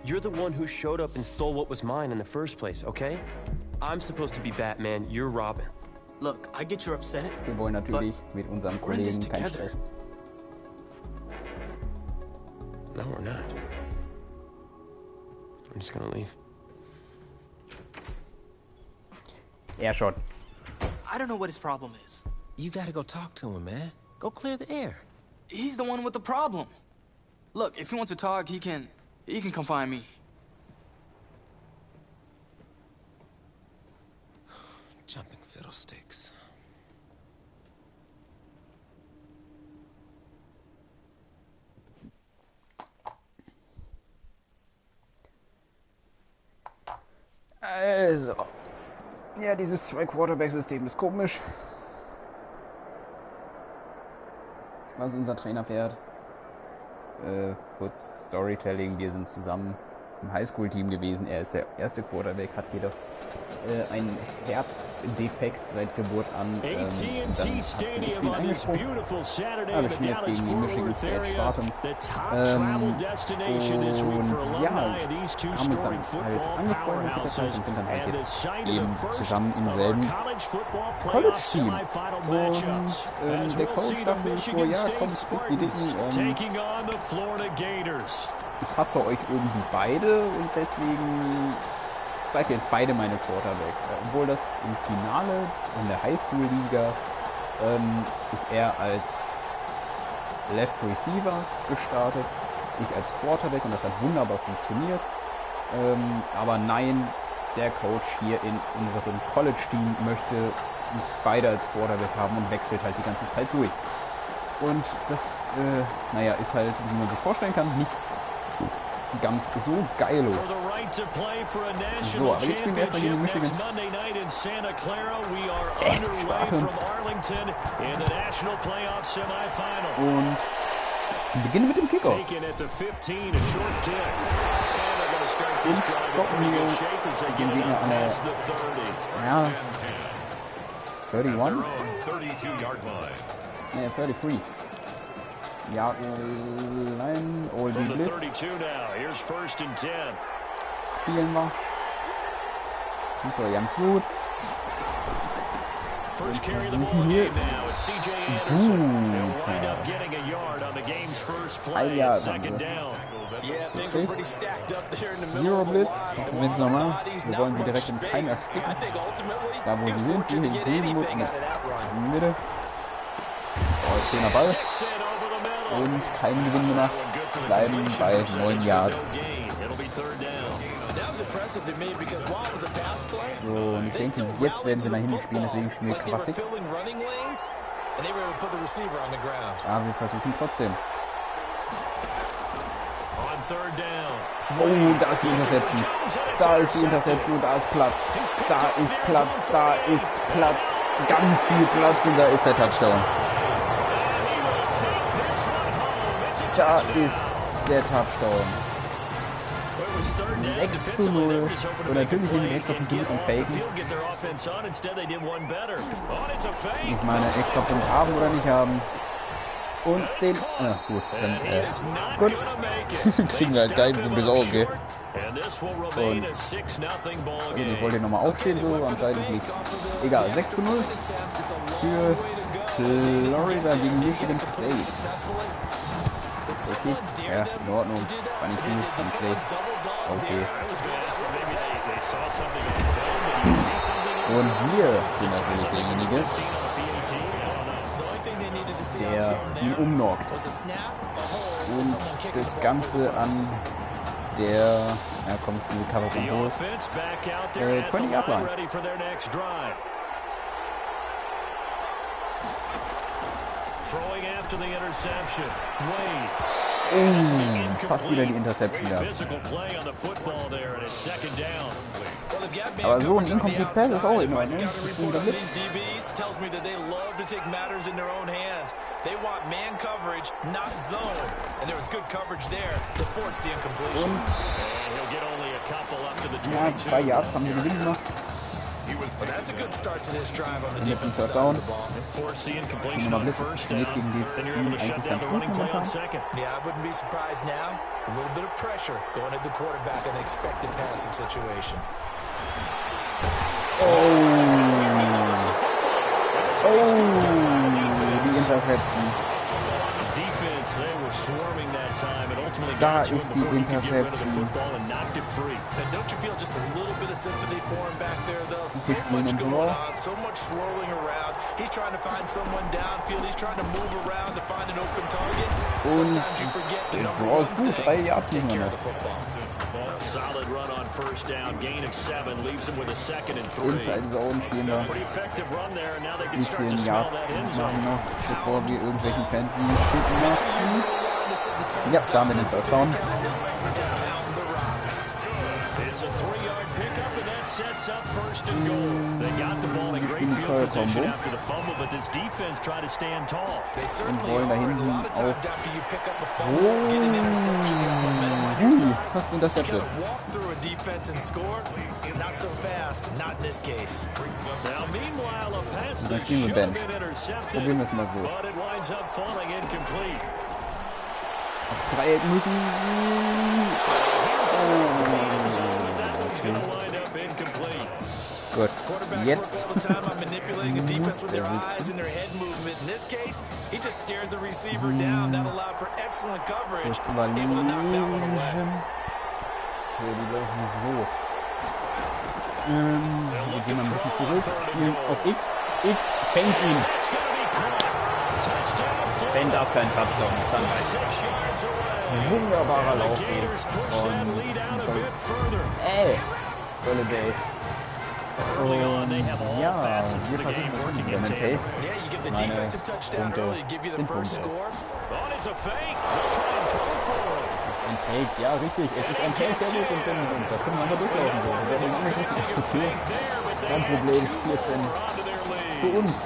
You're the one who showed up and stole what was mine in the first place, okay? I'm supposed to be Batman, you're Robin. Look, I get you're upset. Wir wollen natürlich mit unserem Kollegen keinen Stress. No, we're not. I'm just gonna leave. Er schon. I don't know what his problem is. You gotta go talk to him, man. Go clear the air. He's the one with the problem. Look, if he wants to talk, he can come find me. Jumping fiddlesticks. Also. Ja, dieses Zwei-Quarterback-System ist komisch. Was unser Trainer fährt. Kurz Storytelling. Wir sind zusammen im Highschool-Team gewesen. Er ist der erste Quarterback, hat jedoch ein Herzdefekt seit Geburt an. Dann hat ich ihn eingesprungen. Ja, wir spielen jetzt gegen die Michigan State Spartans. Und ja, haben uns dann halt angefreundet mit der Zeit und sind dann halt jetzt eben zusammen im selben College-Team. Und der Coach dachte sich so, ja komm, die Dicken, ich hasse euch irgendwie beide und deswegen seid ihr jetzt beide meine Quarterbacks. Obwohl das im Finale in der Highschool-Liga ist er als Left Receiver gestartet, ich als Quarterback und das hat wunderbar funktioniert. Aber nein, der Coach hier in unserem College-Team möchte uns beide als Quarterback haben und wechselt halt die ganze Zeit durch. Und das, naja, ist halt, wie man sich vorstellen kann, nicht ganz so geilo. So, aber jetzt spielen wir erstmal gegen die Michigan Spartans. Und beginnen mit dem Kickoff. Und stoppen hier den Gegner an der, ja, 31? Ne, 33. Ja, Line, Old Blitz. Spielen wir. Super, ganz gut. Und versuchen hier ein Jahr haben sie. Zero Blitz, wenn es normal. Wir wollen sie direkt im Keim ersticken. Da wo sie sind, hier in Greenwood in der Mitte. Oh, schöner Ball. Und keinen Gewinn gemacht. Bleiben bei 9 Yards. So, und ich denke, jetzt werden sie nach hinten spielen, deswegen spielen wir Cover 6. Aber wir versuchen trotzdem. Oh, da ist die Interception. Da ist die Interception und da ist Platz. Da ist Platz, da ist Platz. Ganz viel Platz und da ist der Touchdown. Da ist der Touchdown. 6:0. Und natürlich nehmen wir extra Punkte mit und faken. Ich meine, extra Punkte haben oder nicht haben. Und den... Na gut, dann... gut. Kriegen wir halt geil mit dem Besaugen, okay? Und... ich wollte nochmal aufstehen, so, anscheinend nicht. Egal, 6:0 für Florida gegen Michigan State. Okay, ja, in Ordnung. War nicht gut, war nicht schlecht. Okay. Und wir sind natürlich derjenige, der ihn umknockt. Und das Ganze an der, ja komm, ich will Cover von hoch, 20-Yard-Line. Fast wieder die Interception, ja. Aber so ein Incomplete Pass ist auch immer, ne? Und ja, 2 Yards haben sie Gewinn gemacht. Und jetzt ein Third Down. Die Nummer Blitz funktioniert gegen dieses Team eigentlich ganz gut momentan. Oh, die Interception. Da ist die Interception. Don't you feel just a little bit of sympathy for him back there, though? So much going on, so much swirling around. He's trying to find someone downfield. He's trying to move around to find an open target. Sometimes you forget the number one thing. Take care of the football. Solid run on first down, gain of 7, leaves him with a 2nd and 3. Inside Zone stehen wir. Pretty effective run there, and now they can start to Bisschen smell Yards that end zone. machen noch, bevor wir irgendwelchen Fans schicken möchten. Ja, damit den First Down. It's a 3-yard pickup, and that sets up 1st and goal. They got the ball in great field position after the fumble, but this defense tried to stand tall. They certainly are. A lot of times after you pick up a fumble, get an interception, you got momentum on your side. Fast intercepted. Walk through a defense and score. Not so fast. Not in this case. Now, meanwhile, a pass that spielen wir should have Bench. been intercepted, Probieren wir es mal so. but it winds up falling incomplete. Auf Dreieck müssen. Gut, jetzt muss der kurz überlegen. Okay, die laufen so. Wir gehen mal ein bisschen zurück, spielen auf X. X fängt ihn. Ben darf keinen Touchdown, dann reicht. Wunderbarer Laufweg von Holiday. Und ja, wir versuchen natürlich wieder einen Fake. Meine Punkte sind Punkte. Das ist ein Fake, ja richtig, es ist ein Fake, der gut und da können wir einfach durchlaufen. So. Wir werden auch nicht richtig diskutiert. Kein Problem, 14 für uns.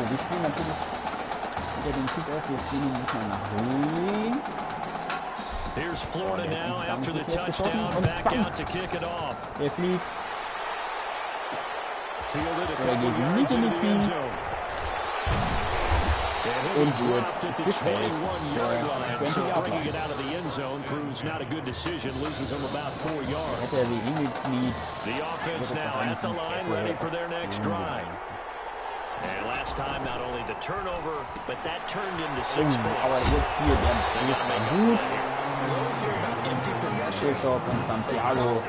Wir spielen natürlich wieder den Kick-Off, wir spielen ein bisschen nach links. Here's Florida now after the touchdown, back out to kick it off. Der fliegt. Fielded a Er couple geht yards nicht in into die the end Knie. zone. Und wird At the gefällt. 21-yard line, so 20 Yard bringing line. it out of the end zone proves not a good decision, loses him about 4 yards. Hätte er sie hingekniet. The offense now at the line, ready for their next drive. And last time, not only the turnover, but that turned into 6 points. Aber jetzt hier der gut. Christoph und Santiago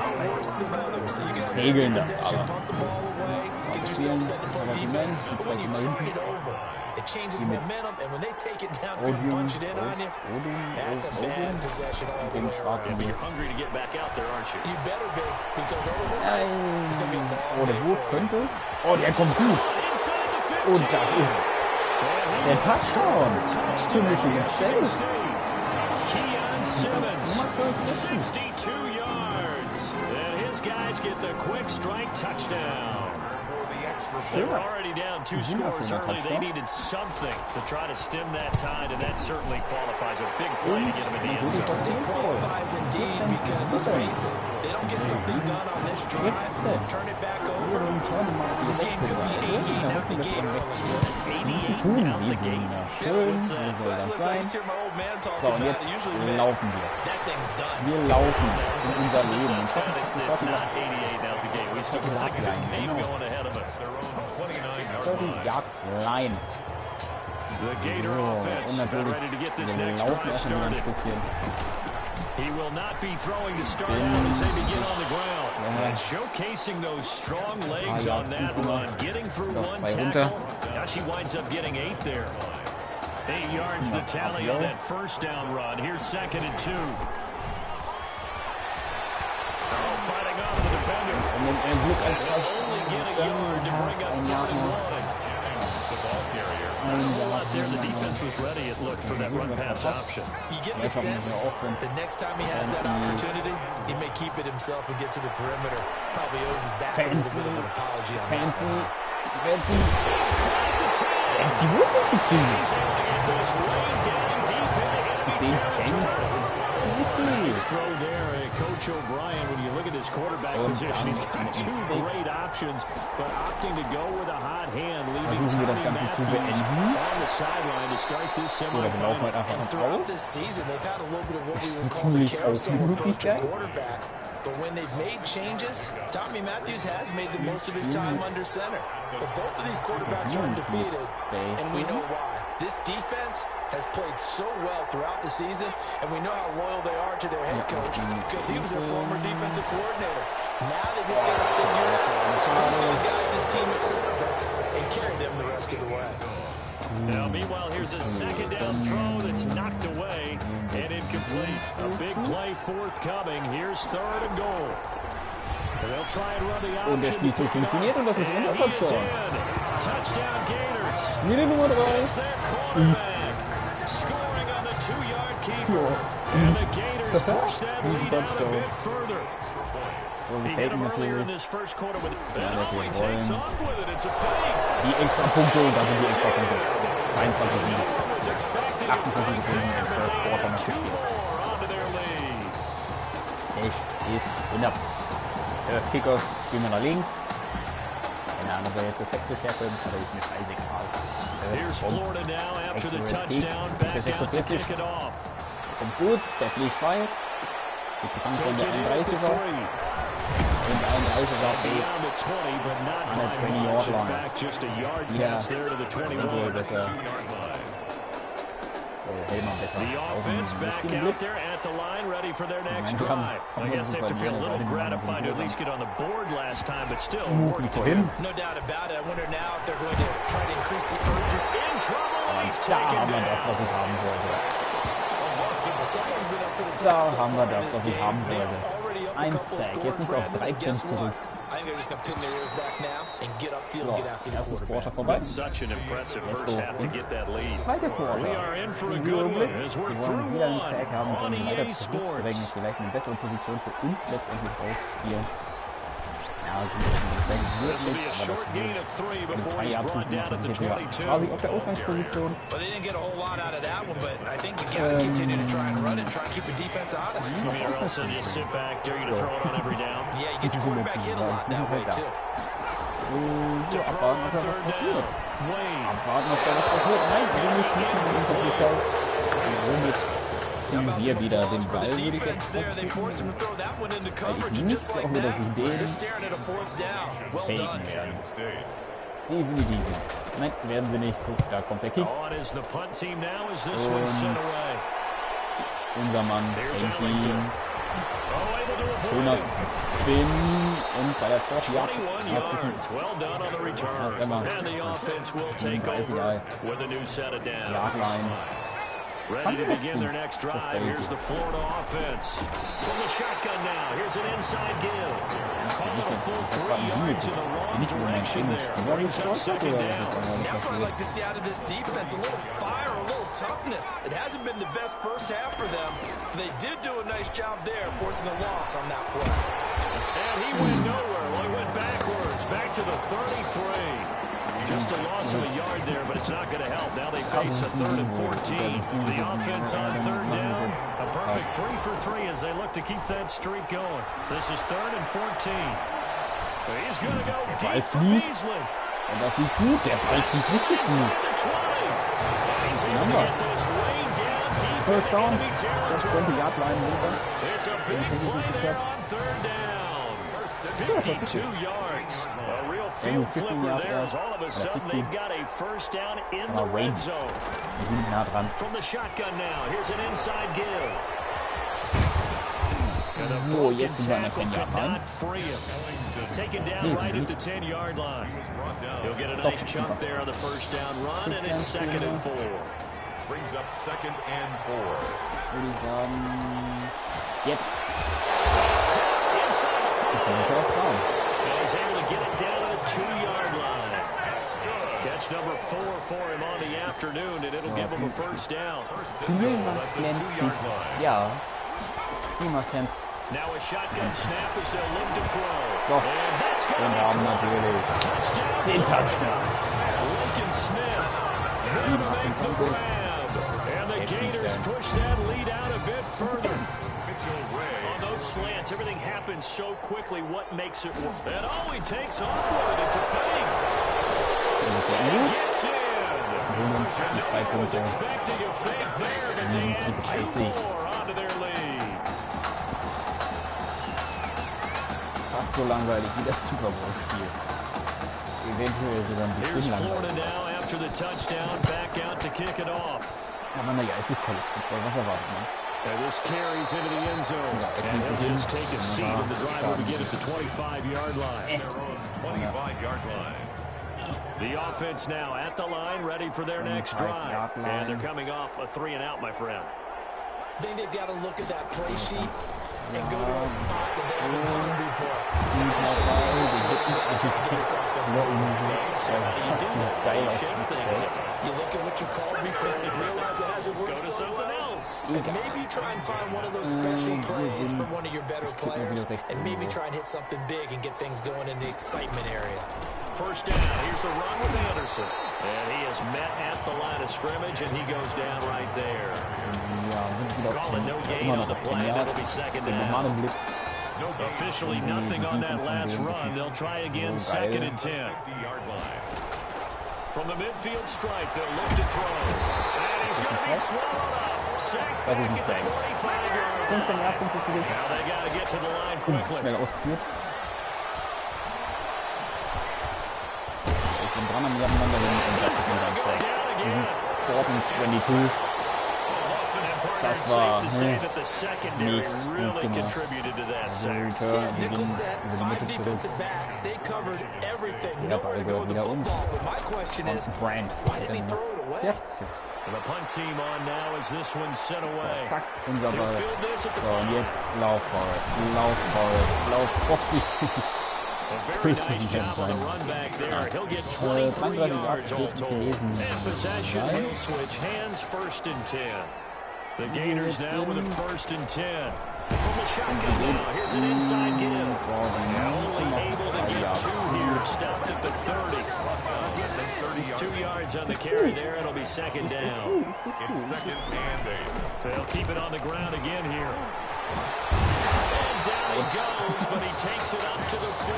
regeln das aber. Spielen, Argument, vielleicht mal hinten. It changes momentum, and when they take it down and punch it in on you, that's a bad possession all the way around. You're hungry to get back out there, aren't you? You better be, because otherwise it's going to be a long day Wurf for könnte. Oh, der kommt gut. Und das ist der Touchdown. Für Michigan State. Nummer 12, 62 yards. And his guys get the quick strike touchdown. They were already down 2 scores early. They needed something to try to stem that tide, and that certainly qualifies a big play to get them in the end zone. It qualifies indeed, because let's face it, they don't get something done on this drive, turn it back over. This game could be 88 out the gate early. 88 out the gate. Schön, so soll das sein. So, und jetzt laufen wir. Wir laufen in unser Leben. Und das ist die Kleine. The Gator offense ready to get this next drive started. He will not be throwing to start out as they begin on the ground. And showcasing those strong legs on that run, getting through one tackle. Now she winds up getting 8 there. 8 yards the tally on that first down run. Here's 2nd and 2. Fighting off the defender. Und ein Glück als Only get a yard to bring up 3rd and 1. There, the defense was ready, it looked, for that run-pass option. You get the sense the next time he has that opportunity, he may keep it himself and get to the perimeter. Probably owes his back a little bit of an apology on that. Fancy Würfel zu kriegen. Throw there, Coach O'Brien, when you look at his quarterback position, he's got 2 great options, but opting to go with a hot hand, leaving Tommy Matthews on the sideline to start this semifinal. Throughout this season, they've had a little bit of what we would call the carousel approach at quarterback. But when they've made changes, Tommy Matthews has made the most of his time under center. But both of these quarterbacks are undefeated, and we know why. This defense has played so well throughout the season, and we know how loyal they are to their head coach because he was their former defensive coordinator. Now they just got to figure out who's going to guide this team at quarterback and carry them the rest of the way. Now, meanwhile, here's a second down throw that's knocked away and incomplete. A big play forthcoming. Here's 3rd and goal. They'll try and run the option. Und der Spielzug funktioniert und das ist unser Touchdown. Touchdown Gators. Jede Nummer 3. It's their quarterback scoring on the 2-yard keeper. And the Gators push that lead out a bit further. He hit him earlier in this first quarter with it. And he takes off with it. It's a fake. Die extra Punkte, da sind die extra Punkte. 22 Minuten. 28 Sekunden im First Quarter noch gespielt. Ich ist wunderbar. Kickoff, spielen wir nach links. Keine Ahnung, wer jetzt das Sechste herkommt, aber ist mir scheißegal. Here's Florida now after the touchdown, back out to kick it off. Kommt gut, der fliegt weit. Die Gefangenrunde 31er. Und 31er Bait an der 20-Yard Line. Wieder besser. Hellmann besser. The offense back out there at the line, ready for their next drive. I guess they have to feel a little gratified to at least get on the board last time, but still. No doubt about it. I wonder now if they're going to try to increase the urgency. In trouble, and he's Da taken haben wir down. das, was ich haben wollte. Someone's been up to the Da task haben so wir far in das, this was ich game. haben They're wollte. already up a Ein couple Sack, score jetzt sind wir auf Brandon, 13 but guess zurück. what? I think they're just going to pin their ears back now and get upfield and So, get after the erstes Quarter quarterback. vorbei. Such an impressive first half to get that lead. Zweite Quarter. We are in for a Die good one Blitz. as we're Wir through wollen wieder einen one Sack haben on und weiter EA zurückbringen, Sports. vielleicht eine bessere Position für uns letztendlich rausspielen. Ja, gut, das Sack wird This will be a nichts, aber short das gain of 3 before he's brought down at the 22. quasi auf der Ausgangsposition. Well, they didn't get a whole lot out of that one, but I think you got to continue to try and run it, try and keep the defense honest. You mean or else they'll just sit back, dare you to throw it on every down? Yeah, you get your quarterback hit a lot that way, too. So, abwarten, ob da was passiert. Wade. Abwarten, ob da was passiert. Nein, also nicht mit dem Interpreters. Und somit kriegen wir wieder den Ball, würde ich jetzt They forced him to throw that one into coverage, and just like glaube, dass that, ich den they're staring at a 4th down. Well done. faken werden. Definitiv. Nein, werden sie nicht. Guck, da kommt der Kick. On is the punt team now as this one's sent away. Unser Mann There's fängt Ellington. ihn. Oh, able to avoid Schöner it. Spin und bei der 40 Yard. 21 yards. Well done on the return. And the offense will take over with a new set of downs. Yardline. Ready to begin their next drive. Here's the Florida offense. From the shotgun now. Here's an inside give. Call it a full 3 yards in the wrong direction there. Brings up second down. That's what I like to see out of this defense. A little fire, a little toughness. It hasn't been the best first half for them. They did do a nice job there, forcing a loss on that play. And he went nowhere. Well, he went backwards. Back to the 33. Just a loss of a yard there, but it's not going to help. Now they face a 3rd and 14. The offense on 3rd down. A perfect 3 for 3 as they look to keep that streak going. This is 3rd and 14. He's going to go deep for Beasley. Und das sieht gut, der Ball zieht richtig gut. He's able to get this way down deep First in down, enemy das territory. 20 Yard Line runter. It's a big play there on 3rd down. 52 yards. A real field flipper there as all of a sudden they've got a first down in the red zone. Wir sind nah dran. From the shotgun now, here's an inside give. And a So, broken jetzt sind wir an der tackle 10-Yard could Line. not free him. Taken down right at the 10-yard line. He'll get a nice chunk there on the first down run, and it's 2nd and 4. Brings up 2nd and 4. Würde ich sagen, jetzt. It's caught inside the 5. Jetzt sind wir First Down. And he's able to get it down to the 2-yard line. Catch number 4 for him on the afternoon, and it'll give him a first down. Vielmals glänzend. Ja. Niemals glänzt. Now a shotgun snap as they'll look to throw. So. And that's going Und to haben be natürlich touchdown. den Touchdown. Lincoln Smith there to make the grab. And the Gators push that lead out a bit further. On those slants, everything happens so quickly. What makes it work? And oh, he takes off with it. It's a fake. And he gets in. I was expecting a fake there, but they add 2 more onto their lead. Fast so langweilig wie das Super Bowl-Spiel. eventuell sogar ein bisschen langweilig. Aber naja, es ist College Football, was erwartet man? And this carries into the end zone. And he'll just take a seat in the driver to get it to 25-yard line. 25-yard line. The offense now at the line, ready for their next drive. And they're coming off a 3-and-out, my friend. I think they've got to look at that play sheet and go to a spot that they haven't hunted before. You look at what you called before and realize it hasn't worked so well. And maybe try and find one of those special plays from one of your better players, and maybe try and hit something big and get things going in the excitement area. First down, here's the run with Anderson. And he is met at the line of scrimmage, and he goes down right there. Calling no gain on the play, and it'll be second down. Officially nothing on that last run. They'll try again, second and 10. From the midfield stripe, they'll look to throw. And he's going to be swallowed up. Sacked back at the 45-yard line. Now they got to get to the line quickly. Dran am Miteinander und das ist dann Sack. Dort in 22. Das war nicht gut gemacht. Also Return über die Mitte zurück. Der Ball gehört wieder uns. Und Brand. The punt team on now as this one's sent away. Zack, unser Ball. So, und jetzt Lauf Forrest, A very nice job on the run back there. He'll get 23 yards all told. And possession will switch hands, first and 10. The Gators now with a first and 10. From the shotgun now, here's an inside give. Only able to get 2 here. Stopped at the 30. 2 yards on the carry there. It'll be second down. It's second and 8. They'll keep it on the ground again here. Down he goes, but he takes it up to the 40.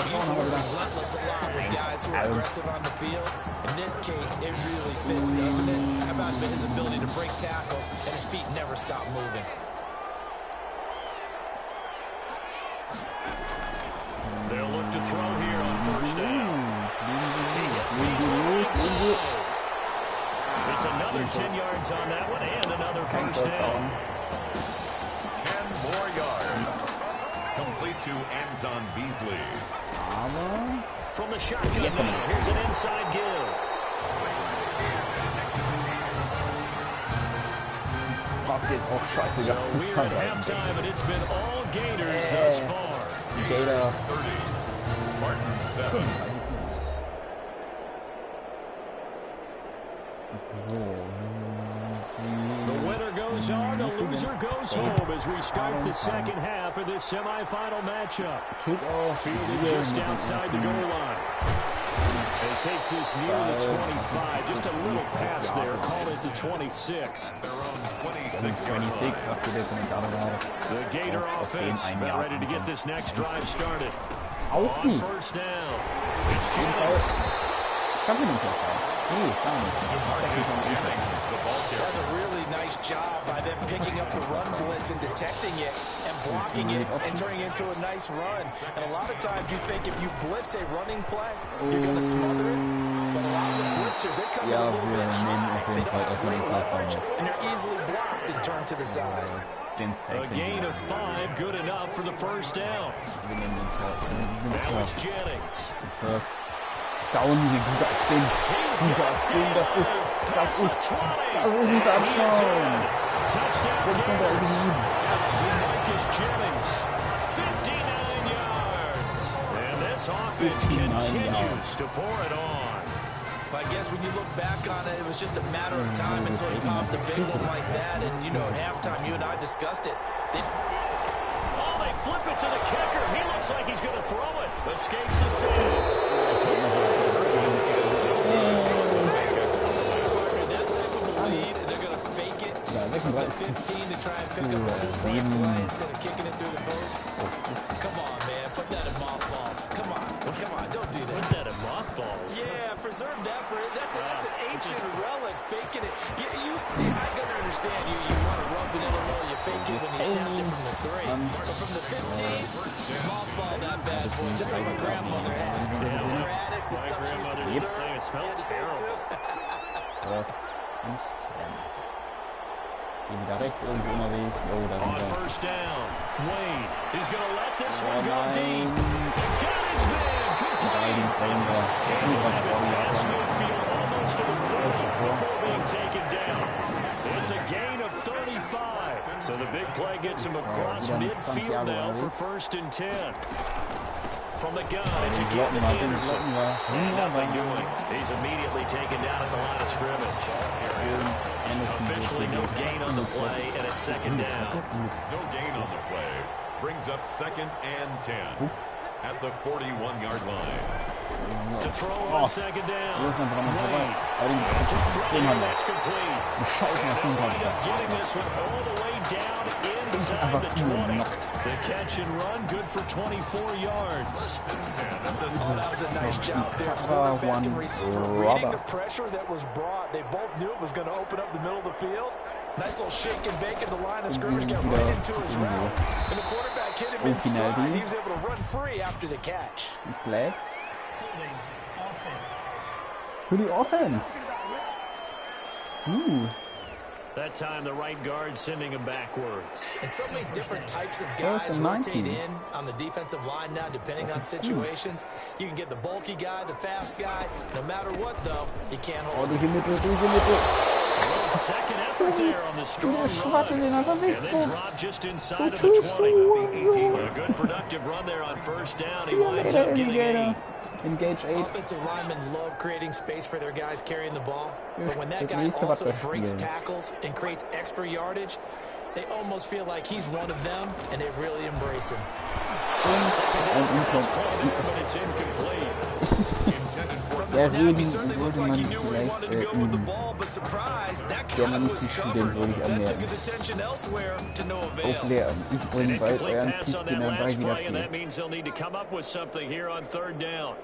He's relentless a lot with guys who are aggressive on the field. In this case, it really fits, doesn't it? How about his ability to break tackles and his feet never stop moving? They'll look to throw here on first down. He gets Beasley inside. It's another 10 yards on that one and another first down. 10 more yards. Complete to Anton Beasley. From the shotgun now, here's an inside give. So we're at halftime, and it's been all Gators thus far. Gators 30. Spartans 7. The winner goes on, the loser goes home as we start the second half of this semifinal matchup. Fielded just outside the goal line. It takes this near the 25, just a little pass there, call it the 26. Their own 26. The Gator offense about ready to get this next drive started. On first down, it's Jennings. That's a really nice job by them picking up the run blitz and detecting it and blocking it and turning it into a nice run. And a lot of times you think if you blitz a running play, you're going to smother it. But a lot of the blitzers, they come in a little bit high. They don't have great leverage, and they're easily blocked and turned to the side. A gain of 5, good enough for the first down. Now it's Jennings. Down, wie guter Spin. Das ist ein Touchdown. Jennings, 59 yards. And this offense continues to pour it on. I guess when you look back on it, it was just a matter of time until he popped a big one like that. And, you know, at halftime, you and I discussed it. They flip it to the kicker. He looks like he's going to throw it. Escapes the save. That type of a lead, and they're going to fake it. From the 15 to try and pick up a 2-point play instead of kicking it through the post. Come on, man. Put that in mothballs. Come on. Don't do that. Put that in mothballs? Yeah, for preserve that for it. That's an ancient relic, faking it. I can understand you want to rub it in a little, you fake it when you snapped it from the 3. But from the 15, mothball that bad boy, just like my grandmother had. Her attic, the stuff she used to preserve. It smells terrible. Wieder rechts irgendwo unterwegs. Oh, da sind wir. First down. Wade. He's going to let this one go deep. Got his man. Beiden fallen wir. Midfield almost to the 40 before being taken down. It's a gain of 35. So the big play gets him across midfield now for 1st and 10. From the gun, it's again to Anderson. And nothing doing. He's immediately taken down at the line of scrimmage. Officially no gain on the play, and it's 2nd down. No gain on the play. Brings up 2nd and 10 at the 41-yard line. To throw on 2nd down. That's complete. Getting this one all the way down inside the 20. The catch and run, good for 24 yards. Oh, that was a nice job there. Quarterback and receiver reading the pressure that was brought. They both knew it was going to open up the middle of the field. Nice little shake and bake in the line of scrimmage, got right into his route. And the quarterback hit him in stride. He was able to run free after the catch. Flag. Für die Offense. That time the right guard sending him backwards. And so many different types of guys rotate in on the defensive line now, depending on situations. You can get the bulky guy, the fast guy. No matter what, though, you can't hold him. Second effort there on the strong run. And then drop just inside of the 20. A good productive run there on 1st down. He winds up getting 8. Engage 8. Offensive linemen love creating space for their guys carrying the ball. But when that guy also breaks tackles and creates extra yardage, they almost feel like he's one of them, and they really embrace him. But it's incomplete. From the snap, he certainly looked like he knew where he wanted to go with the ball, but surprise, that cut was covered. That took his attention elsewhere to no avail. An incomplete pass on that last play, and that means they'll need to come up with something here on 3rd down.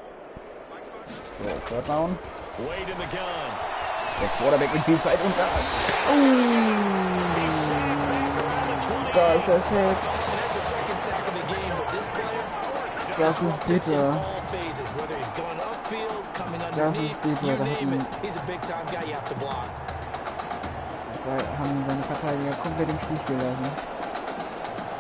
So, 3rd down. Wade in the gun. Der Quarterback mit viel Zeit und da. Da ist der Sack. Das ist bitter. Das ist bitter. Da haben seine Verteidiger komplett im Stich gelassen.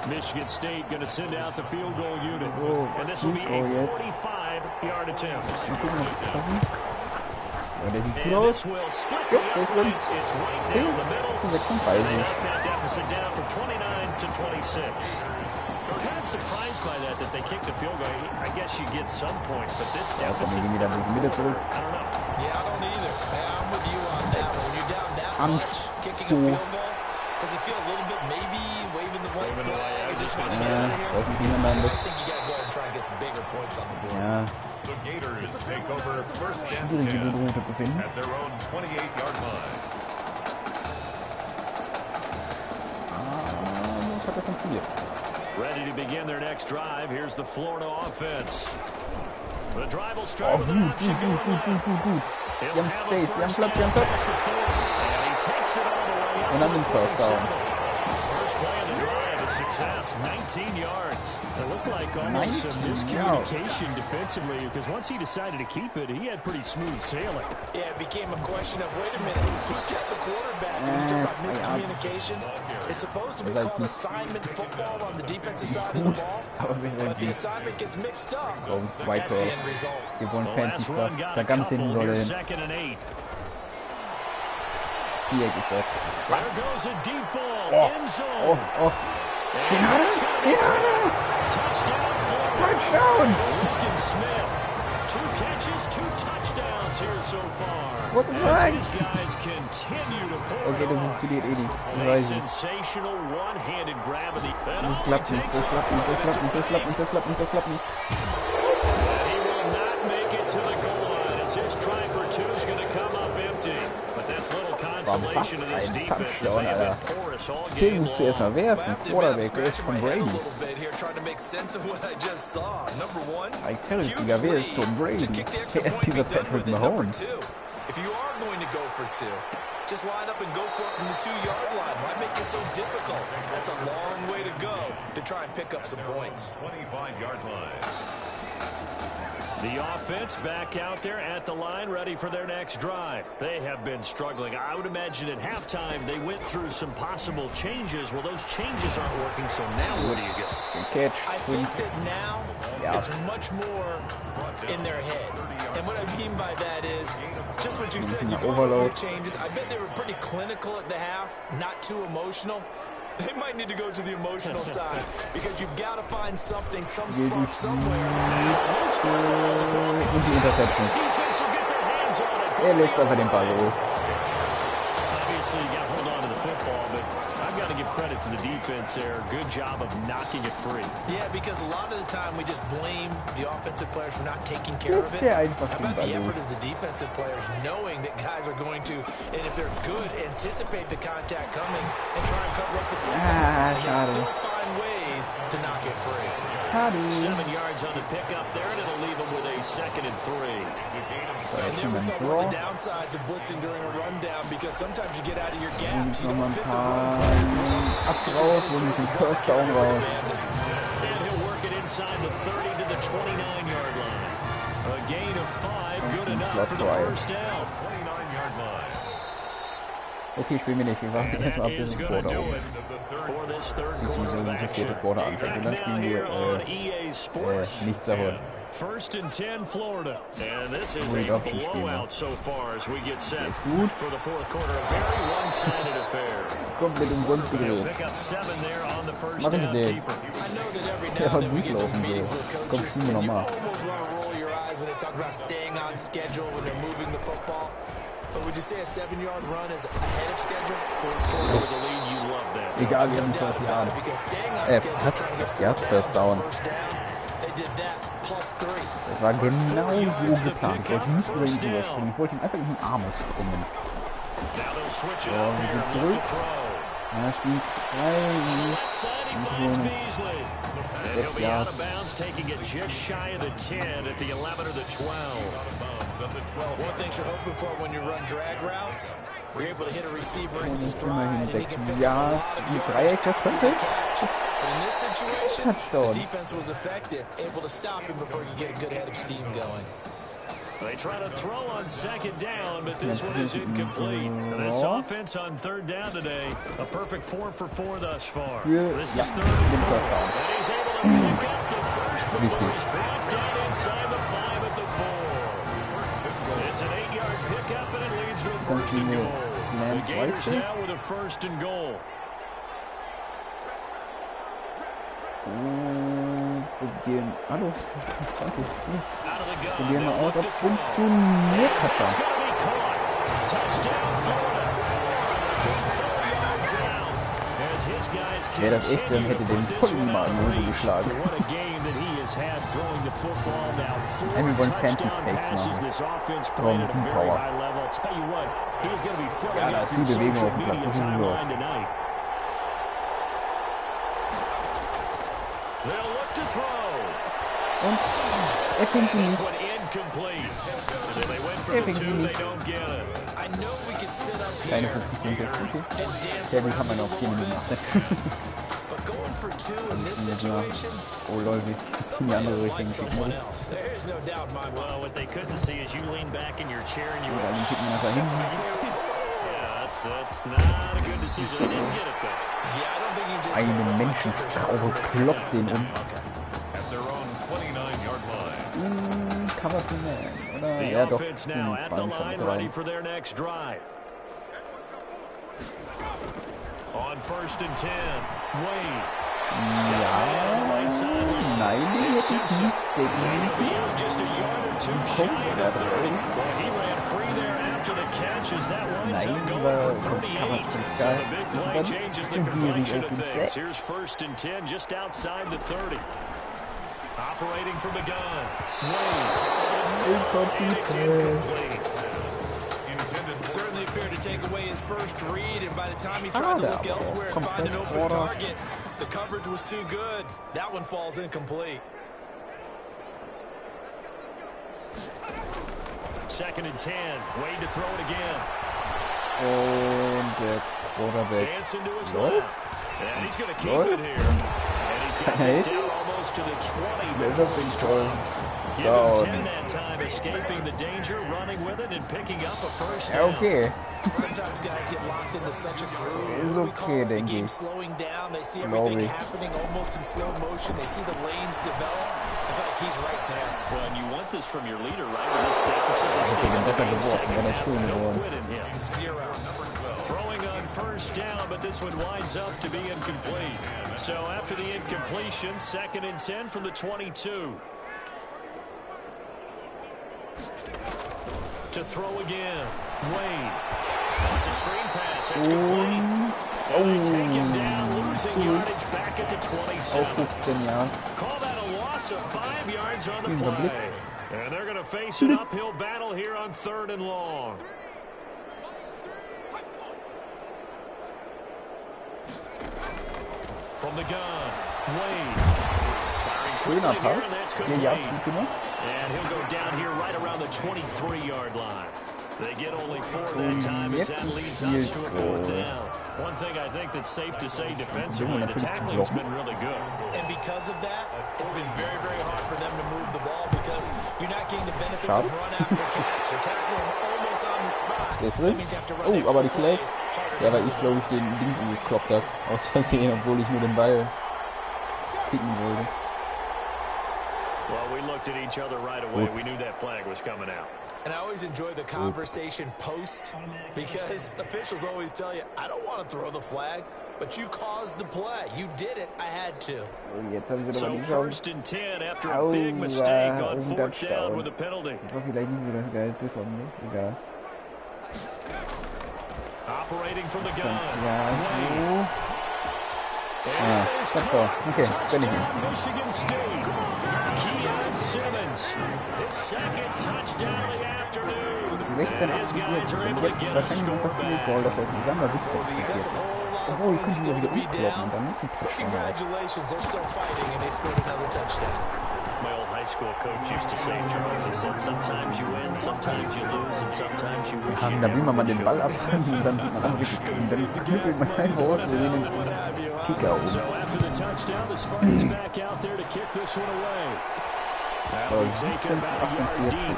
Michigan State going to send out the field goal unit. And this will be a 45-yard attempt. Ja, der sieht gut aus. Jo, der ist drin. 10:36. Kind of surprised by that they kicked the field goal. I guess you get some points, but this deficit. I don't know. Yeah, I don't either. I'm with you on that one. When you're down that much, kicking a field goal, does it feel a little bit maybe waving the white flag? You just want to get out of here. I think you got to go ahead and try and get some bigger points on the board. Ja. The Gators take over 1st and 10 at their own 28-yard line. Das hat funktioniert. Ready to begin their next drive. Here's the Florida offense. The drive will start with an option going left. Wir haben Space, wir haben Platz, wir haben Platz. And he takes it all the way up Und dann den First Down. First play of the drive, a success, 19 yards. It looked like almost some miscommunication defensively, because once he decided to keep it, he had pretty smooth sailing. Yeah, it became a question of, wait a minute, who's got the quarterback? When you talk about miscommunication, it's supposed to be called assignment football on the defensive side of the ball, but the assignment gets mixed up. So, That's the end result. Wir wollen fancy stuff. Da ganz hinten soll er hin. Viereck ist er. There goes a deep ball, end zone. Den hat er! Touchdown! Lincoln Smith, 2 catches, 2 touchdowns here so far. What the fuck? These guys continue to pull Okay, das funktioniert eh nicht. Das weiß ich. Sensational one-handed grab of the. Das klappt nicht, das klappt nicht, das klappt nicht, das klappt nicht, das klappt nicht, das klappt nicht. He will not make it to the goal line as his try for 2 is going to come up empty. But that's was ein Touchdown, Alter. Till musst du erstmal werfen. Quarterback, wer ist Tom Brady? Zeig Ferris, wer ist Tom Brady? Wer ist dieser Patrick Mahomes? Just line up and go for it from the 2-yard line. Why make it so difficult? That's a long way to go to try and pick up some points. 25-yard line. The offense back out there at the line, ready for their next drive. They have been struggling. I would imagine at halftime they went through some possible changes. Well, those changes aren't working, so now what do you get? I think that now it's much more in their head. And what I mean by that is, just what you said, you go over the changes. I bet they were pretty clinical at the half, not too emotional. They might need to go to the emotional side because you've got to find something, some spark somewhere. Und die Interception. Er lässt einfach den Ball los. Obviously, you got to hold on to the football, but I've got to give credit to the defense there. Good job of knocking it free. Yeah, because a lot of the time we just blame the offensive players for not taking care of it. Der einfach How den about Ball the effort los. of the defensive players knowing that guys are going to, and if they're good, anticipate the contact coming and try and cover up the football. And they schade. still find ways to knock it free. Schade. 7 yards on the pickup there, and it'll leave them with a 2nd and 3. And there was some of the downsides of blitzing during a rundown because sometimes you get out of your gaps. You don't fit the run play as well. Abs raus, holen zum First Down raus. And he'll work it inside the 30 to the 29-yard line. A gain of 5, good enough for the first down. 29-yard line. Okay, spielen wir nicht. Wir warten erstmal ab, bis Is das going to Quarter do um it for this third beziehungsweise quarter of das vierte action. Quarter anfängt. Und dann Now spielen here on wir EA Sports. nichts erholen. 1st and 10 Florida. And this is Ruhig a Abschiedsspiel, blowout so far as we get set Ist gut. for the fourth quarter. A very one-sided affair. Komplett umsonst They'll gedreht. pick up 7 there on the first Machen Sie down den. keeper. I know that every Der now hat and then we gut get those laufen meetings so. with Kommst coaches du and you nochmal. almost want to roll your eyes when they talk about staying on schedule when they're moving the football. But would you say a 7-yard run is ahead of schedule? Fourth quarter with the lead, you love that. Egal, wir haben First Down. Because staying on schedule, Was? trying to get Ja, 4 First yards on Down. first down, they did that plus 3. Das war genau so geplant. Ich wollte nicht über ihn drüber springen. Ich wollte ihn einfach in die Arme springen. Now they'll switch it So, up wir here. gehen zurück. Left to throw. Ja, spielt Kleine. Outside he finds Beasley. And he'll be out of bounds, taking it just shy of the 10 at the 11 or the 12. One thing you're hoping for when you run drag routes, you're able to hit a receiver in Und stride immerhin and he 6 can pick up a Yards. lot of Mit yards Dreieck, das after könnte. the catch. But in this situation, Touchdown. the defense was effective, able to stop him before you get a good head of steam going. They try to throw on 2nd down, but this one is incomplete. This offense on 3rd down today, a perfect 4 for 4 thus far. This is 3rd and 4. And he's able to pick up the first before he's brought down inside the 5 at the 4. It's an 8-yard pickup, and it leads to a 1st and goal. The Gators now with a 1st and goal. Probieren. Hallo. Danke. Out of the gun. Probieren wir aus, ob es funktioniert. Touchdown. Touchdown Florida. From 4 yards out. As his guys Wäre das echt, dann hätte den vollen Mal nur geschlagen. What a game that he has had throwing the football now. 4 Wir wollen Fancy touchdown Fakes passes. machen. This offense Aber played at a Sieg very Tower. high level. I'll tell you what, he's going to be filling Ja, da up ist viel your Bewegung social auf dem Platz. media Das ist ein Wurf. timeline tonight. They'll look to throw. Und er fängt ihn This nicht. one incomplete. So they went for Er the fängt 2, ihn they nicht. don't get it. I know we could sit up Kleine here 50 Punkte. Okay. and dance Sehr gut, around haben wir it a noch 4 little Minuten bit, 18. but going for 2 in this Ja. situation, Oh lol, wie in die somebody andere like Richtung schicken someone muss. else. There's no doubt in my mind. Well, what they couldn't see is you lean back in your chair and you Oder den schicken wir nach da hinten. yeah, that's not a good decision. They didn't get it though. Yeah, I don't think you just Eine Menschentraube kloppt den um. At their own 29-yard line. Cover to man. Oder? The Ja doch, offense now at the 2 line, statt ready 3. for their next drive. On 1st and 10, Wade. Ja, nein, den hätte ich nicht denken Just a yard or 2 shy of the 30. Well, he ran free there after the catch as that winds Nein, up going lieber for Cover 38. zum So Sky. the big Das play war changes the nicht so complexion gierig of auf den things. Sack. Here's 1st and 10 just outside the 30. Operating from the gun. Wade. And it's incomplete. certainly appeared to take away his first read, and by the time he tried to look elsewhere and find an open target, the coverage was too good. That one falls incomplete. 2nd and 10. Wade to throw it again. Und der Quarterback. Dancing to his left. And he's going to keep it here. And he's got this down almost to the 20 before he's dropped. Give him 10 that time, escaping the danger, running with it, and picking up a first down. Okay. Sometimes guys get locked into such a groove. Ist okay, the denke game ich. slowing down. They see everything happening almost in slow motion. They see the lanes develop. I feel like he's right there. Well, and you want this from your leader, right? With this deficit, the stakes remain second half. Don't quit in him. 0. Throwing on first down, but this one winds up to be incomplete. So after the incompletion, 2nd and 10 from the 22. To throw again. Wade. It's a screen pass. It's complete. And they take him down, losing yardage back at the 27. Call that a loss of 5 yards on the play. And they're going to face an uphill battle here on 3rd and long. From the gun, Wade. Schöner Pass. 4 Yards gut gemacht. And he'll go down here right around the 23-yard line. They get only 4 that time as that leads us to a 4th down. One thing I think that's safe to say defensively, the tackling's been really good. And because of that, it's been very, very hard for them to move the ball because you're not getting the benefits of run after catch. You're tackling almost on the spot. Der ist drin. Oh, aber die Flag. Ja, weil ich, glaube ich, den Dings umgeklopft habe. Aus Versehen, obwohl ich nur den Ball kicken wollte. Well, we looked at each other right away. We knew that flag was coming out. And I always enjoy the conversation post because officials always tell you, I don't want to throw the flag, but you caused the play. You did it. I had to. So 1st and 10 after a big mistake on 4th down with a penalty. War vielleicht nicht so das Geilste von mir. Egal. Operating from the gun. Touchdown. Okay, bin ich Michigan State. Keon Simmons, his 2nd touchdown of the afternoon. 16, 48. Und jetzt wahrscheinlich noch das Field Goal, das heißt, wir sagen mal 17, 48. Obwohl, ich könnte wieder umkloppen und dann noch ein Touchdown. Congratulations, they're still fighting and they scored another touchdown. My old high school coach used to say, Charles, he said, sometimes you win, sometimes you lose, and sometimes you wish you Da will man mal den Ball abfangen und dann sieht man auch wirklich, dann knüppelt man einfach aus, wir sehen den Kicker oben. So after the touchdown, the Spartans back out there to kick this one away. So, 17 zu 48.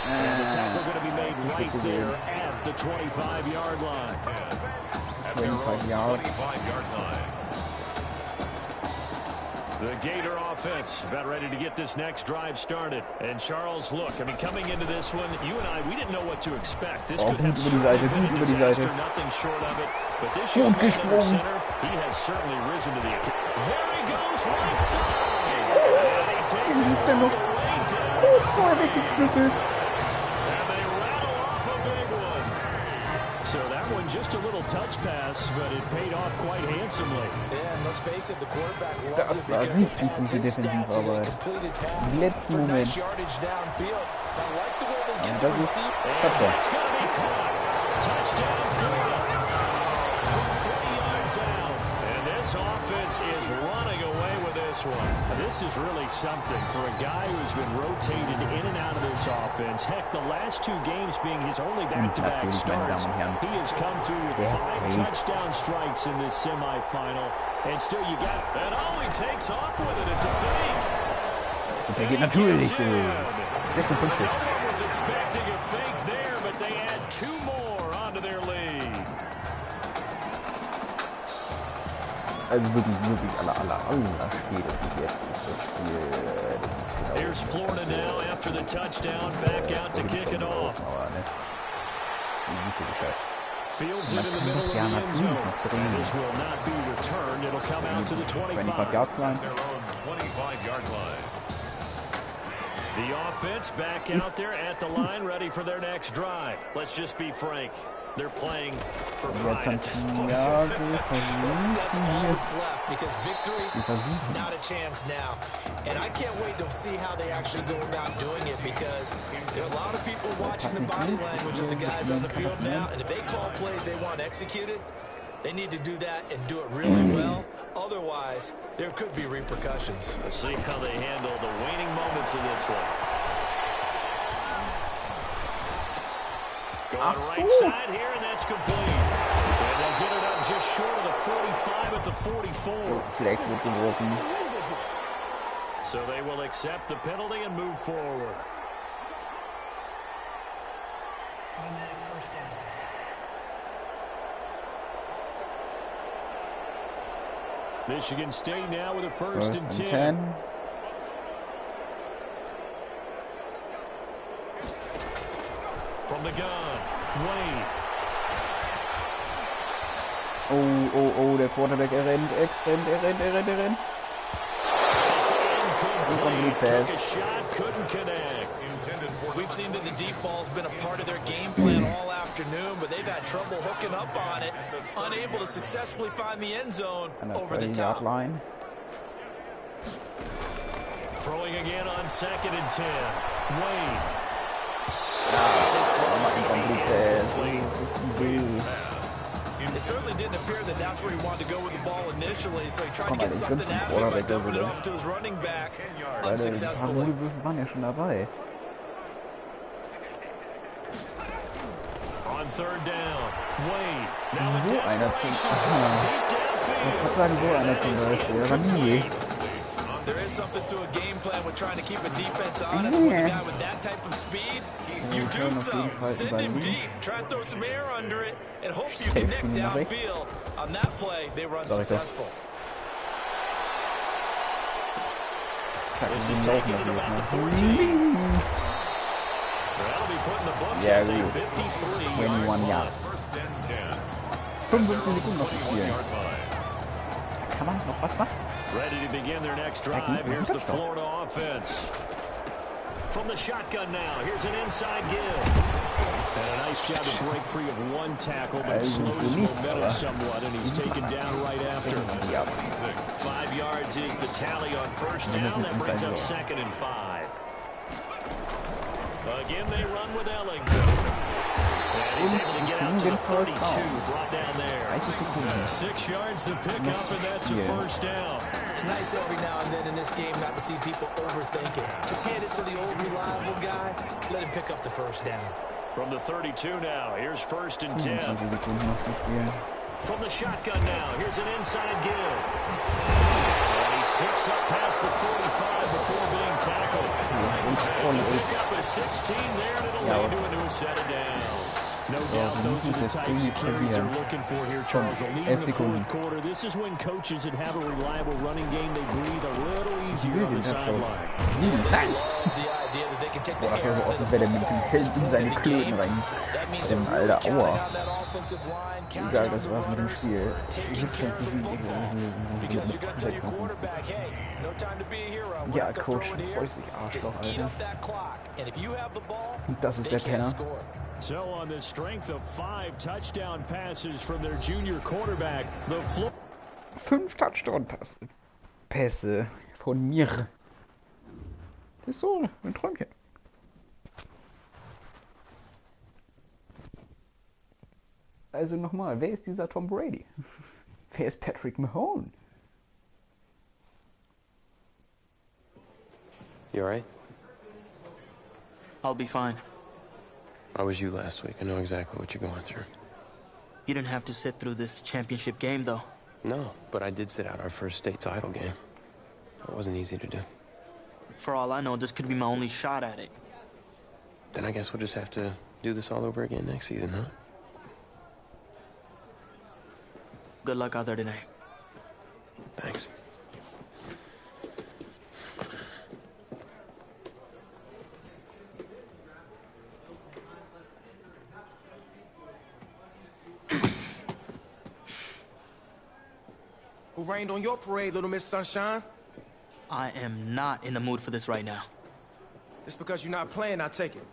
And the tackle going to be made right there at the 25-yard line. 25 yards. The Gator offense about ready to get this next drive started. And Charles, look, I mean, coming into this one, you and I, we didn't know what to expect. This could have been a disaster, nothing short of it. But this young man under center, he has certainly risen to the occasion. There he goes, right side. And he takes it all the way down. And they rattle off a big one. So that one just a little touch pass, but it paid off quite handsomely. Yeah, let's face it, the quarterback Das war richtig gute Defensivarbeit. Im letzten Moment. Und das ist Touchdown. Touchdown from 3 yards out. And this offense is running away with this one. This is really something for a guy who's been rotated in and out of this offense. Heck, the last 2 games being his only back-to-back starts. He has come through with 5 touchdown strikes in this semifinal. And still you got it. And oh, he takes off with it. It's a fake. Und der geht natürlich durch. 56. No one was expecting a fake there, but they add 2 more onto their lead. Also wirklich aller spätestens jetzt ist das Spiel. Das ist genau. Here's Florida now after the touchdown, back out to kick it off. Fields it in the middle of the end zone. This will not be returned. It'll come out to the 25-yard line. The offense back out there at the line, ready for their next drive. Let's just be frank. They're playing for Jetzt pride at haben this point. Thiago That's all versucht that's left because victory, die versuchen. not a chance now. And I can't wait to see how they actually go about doing it because there are a lot of people watching the body language of the guys on the field now. And if they call plays they want executed, they need to do that and do it really well. Otherwise, there could be repercussions. Let's see how they handle the waning moments of this one. Going right side here, and that's complete. And they'll get it up just short of the 45 at the 44. Fleck wird geworfen. So they will accept the penalty and move forward. Michigan State now with a first and 10. From the gun, Wayne. Oh, der Quarterback, er rennt. Incomplete pass. We've seen that the deep ball's been a part of their game plan all afternoon, but they've had trouble hooking up on it, unable to successfully find the end zone over the top. Line. Throwing again on 2nd and 10. Wayne. It certainly didn't appear that that's where he wanted to go with the ball initially, so he tried to get something out of it by dumping it off to his running back unsuccessfully. waren ja schon dabei. On 3rd down, Wayne. Now So einer zum Ich würde sagen, so einer zum Beispiel, aber nie. There is something to a game plan with trying to keep a defense honest with a guy with that type of speed. You do so. Send him deep. Try and throw some air under it and hope you connect downfield. On that play, they were unsuccessful. This is taken at about the 14. That'll be put in the books as a 53-yard yards. 55 Sekunden noch zu spielen. Kann man noch was machen? Ready to begin their next drive. Here's the Florida offense. From the shotgun now. Here's an inside give. And a nice job to break free of one tackle, but slowed his momentum somewhat, and he's taken down right after. 5 yards is the tally on first down. That brings up 2nd and 5. Again, they run with Ellington. And he's able to get out to the 32, brought down there. 6 yards to pick up, and that's a first down. It's nice every now and then in this game not to see people overthink it. Just hand it to the old reliable guy. Let him pick up the first down. From the 32 now, here's 1st and 10. From the shotgun now, here's an inside give. And he slips up past the 45 before being tackled. It's a pick up of 16 there, and it'll lead to a new set of downs. No doubt those are the types of carries they're looking for here, Charles. They'll lead in the 4th quarter. This is when coaches that have a reliable running game, they breathe a little easier on the sideline. Boah, das sah so aus, als wäre der mit dem Helm in seine Klöten rein. Alter, aua. Egal, das war's mit dem Spiel. 17 zu 7. Ja, Coach, freust dich Arschloch, Alter. Das ist der Penner. So on the strength of 5 touchdown passes from their junior quarterback, the 5 Touchdown-Pässe von mir. Das ist so ein Träumchen. Also nochmal, wer ist dieser Tom Brady? Wer ist Patrick Mahone? You alright? I'll be fine. I was you last week. I know exactly what you're going through. You didn't have to sit through this championship game, though. No, but I did sit out our first state title game. It wasn't easy to do. For all I know, this could be my only shot at it. Then I guess we'll just have to do this all over again next season, huh? Good luck out there today. Thanks. Who rained on your parade, Little Miss Sunshine? I am not in the mood for this right now. It's because you're not playing, I take it.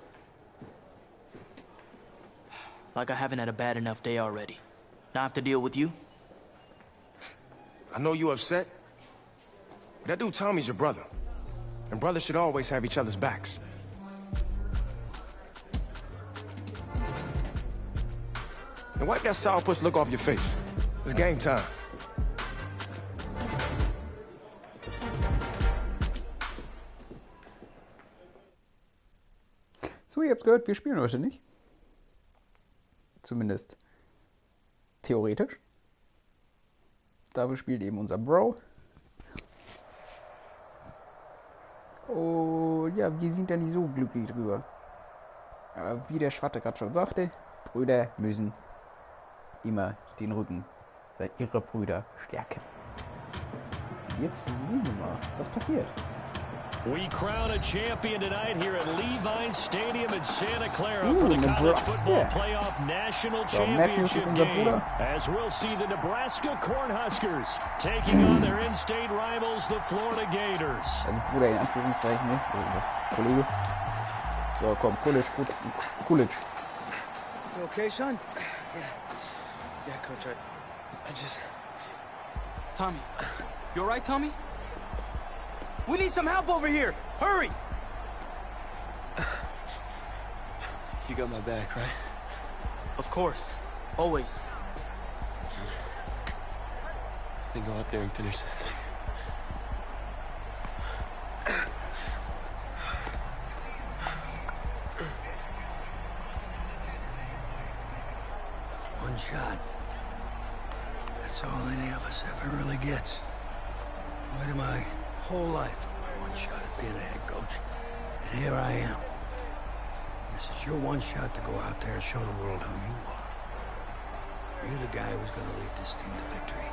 Like I haven't had a bad enough day already. Now I have to deal with you? I know you're upset. But that dude Tommy's your brother. And brothers should always have each other's backs. And wipe that sourpuss look off your face. It's game time. So, ihr habt's gehört, wir spielen heute nicht. Zumindest theoretisch. Dafür spielt eben unser Bro. Und ja, wir sind da nicht so glücklich drüber. Aber wie der Schwatte gerade schon sagte, Brüder müssen immer den Rücken ihrer Brüder stärken. Jetzt sehen wir mal, was passiert. We crown a champion tonight here at Levine Stadium in Santa Clara for the College Football Playoff National Championship game. As we'll see the Nebraska Cornhuskers taking on their in-state rivals, the Florida Gators. Also Bruder in Anführungszeichen, ne? Unser Kollege. So, komm, Coolidge. You okay, son? Yeah, Coach, I just... Tommy. You alright, Tommy? We need some help over here! Hurry! You got my back, right? Of course. Always. Then go out there and finish this thing. One shot. That's all any of us ever really gets. Waited my whole life for my one shot at being a head coach. And here I am. This is your one shot to go out there and show the world who you are. Are you the guy who's going to lead this team to victory?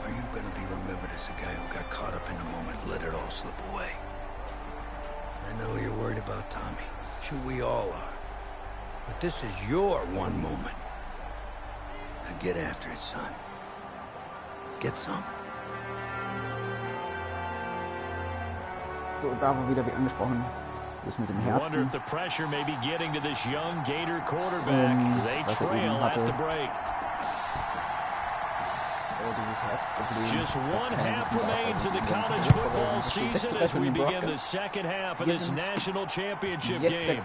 Or are you going to be remembered as the guy who got caught up in the moment and let it all slip away? I know you're worried about Tommy. Sure, we all are. But this is your one moment. Now get after it, son. Get some. So, da war wieder wie angesprochen, das mit dem I wonder Herzen. if the pressure may be getting to this young Gator quarterback. They trail at the break. Dieses Herzproblem. Just one half remains in the college football season as we begin the second half of this national championship game.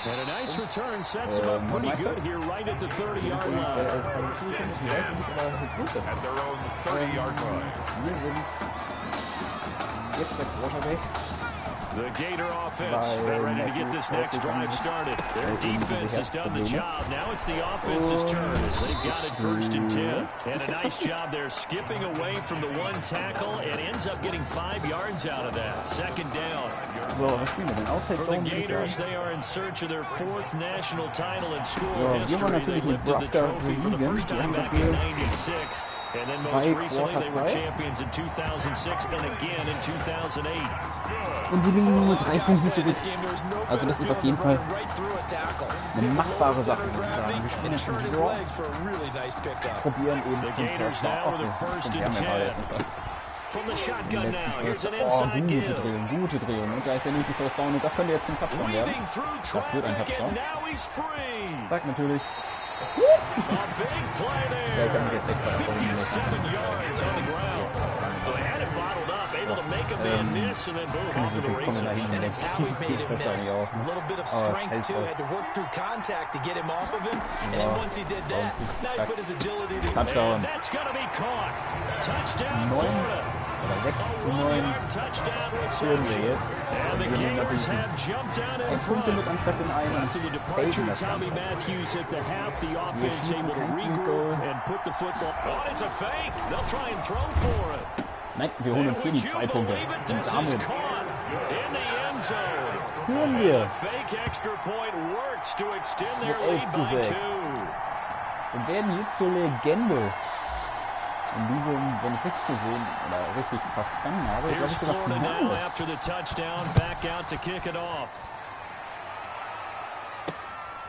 And a nice return sets them up pretty good here right at the 30-yard line. At their own 30-yard line. Wir sind jetzt der Quarterback. The Gator offense about ready to get this next drive started. Their defense has done the job. Now it's the offense's turn as they've got it 1st and 10. And a nice job there skipping away from the one tackle and ends up getting 5 yards out of that. 2nd down. So, was spielen wir denn? Outside For the Zone, Gators, they are in search of their 4th national title in school wir history. wollen They natürlich lifted the Nebraska trophy for the first time back in '96. And then most recently, they were champions in 2006 and again in 2008. Und wir liegen nur 3 Punkte zurück. Also das ist auf jeden Fall eine machbare Sache, würde ich sagen. Wir spielen jetzt Draw, probieren eben zum First Down. Okay, wir haben ja gerade jetzt nicht fast. Gute Drehung. Und da ist der nächste First Down und das könnte jetzt ein Touchdown werden. Das wird ein Touchdown. Sagt natürlich. Ja, ich habe mich jetzt extra abonniert. So they had it bottled up, able to make a man miss, and then boom, off to the races. And it's how he made it miss. A little bit of strength, too. Had to work through contact to get him off of him. And then once he did that, now he put his agility to... And that's going to be caught. Touchdown, Florida. Oder 6-9 führen wir jetzt. And the Gators have jumped out in front. After the departure of Tommy Matthews at the half, the offense able to regroup and put the football... Oh, it's a fake. They'll try and throw for it. Nein, wir holen uns hier die 2 Punkte. Und damit führen wir mit 11:6. Wir werden hier zur Legende. In diesem, wenn ich richtig gesehen oder richtig verstanden habe, glaube ich sogar Finale.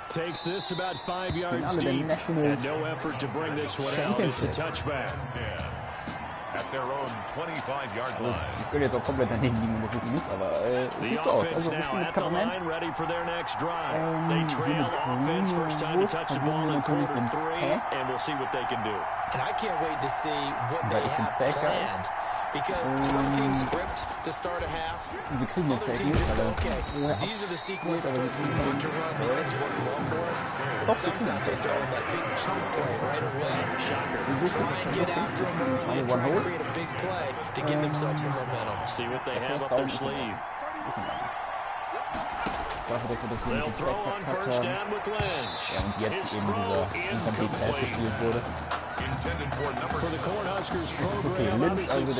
Takes this about 5 yards Finale der deep National and no effort to bring this one out. It's a touchback. Also, ich könnte jetzt auch komplett daneben liegen und das ist nicht, aber es sieht so aus. Also wir spielen jetzt Katamant. Hier mit Greenwood versuchen wir natürlich den Sack. And I can't wait to see what they have planned. Because some teams script to start a half. Other teams just go, okay, these are the sequence of plays we want to run. These things worked well for us. And sometimes they throw in that big chunk play right away. Try and get after them early and try and create a big play to give themselves some momentum. See what they have up their sleeve. Dafür, dass wir das hier mit dem Sack verkackt haben. Ja, und jetzt eben dieser incomplete Pass gespielt wurde. Das ist okay. Lynch, also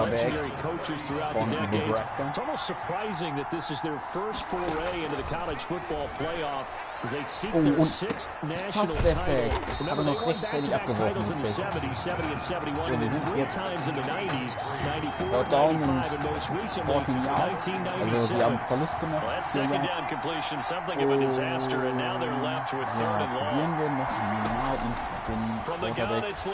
der Quarterback von Nebraska. It's almost surprising that this is their first foray into the college football playoff as they seek their sixth national title. Remember, they won back-to-back titles in the 70s, 70 and 71, and then 3 times in the 90s, 94, 95, and most recently, 1996. Also sie haben Verlust gemacht. Well, that second down completion, something of a disaster, and now they're left with third and long. Probieren wir noch mal den Quarterback zu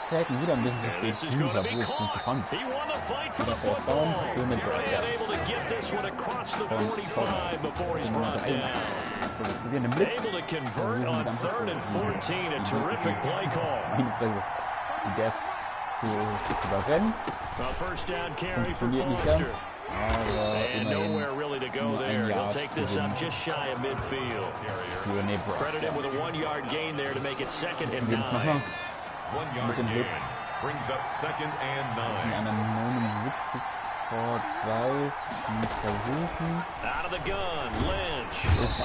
sacken. Wieder ein bisschen zu spät. Dieser Wurf und gefangen. Wieder First Down für Nebraska. Also probieren den Blitz. Versuchen die ganze Zeit meine Fresse. Die Death zu überrennen. Funktioniert nicht ganz. Aber immerhin nur ein Yard für Nebraska. Probieren es nochmal. Mit dem Blitz. Das sind eine 79 vor 3. Zumindest versuchen.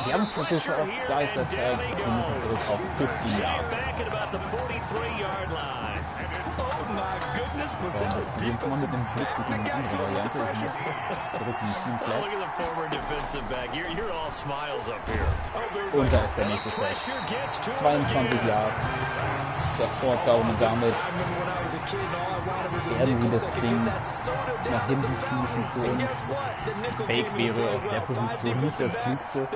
Wir haben es schon geschafft. Da ist das Sack. Sie müssen zurück auf 50 Yards. Jetzt mal mit dem Blitz ist eine andere Variante. Ich muss zurück in den Team Flag. Und da ist der nächste Sack. 22 Yards. Der Fourth Down und damit werden sie das Ding nach hinten schießen zu uns. Fake wäre auf der Position nicht das Klügste.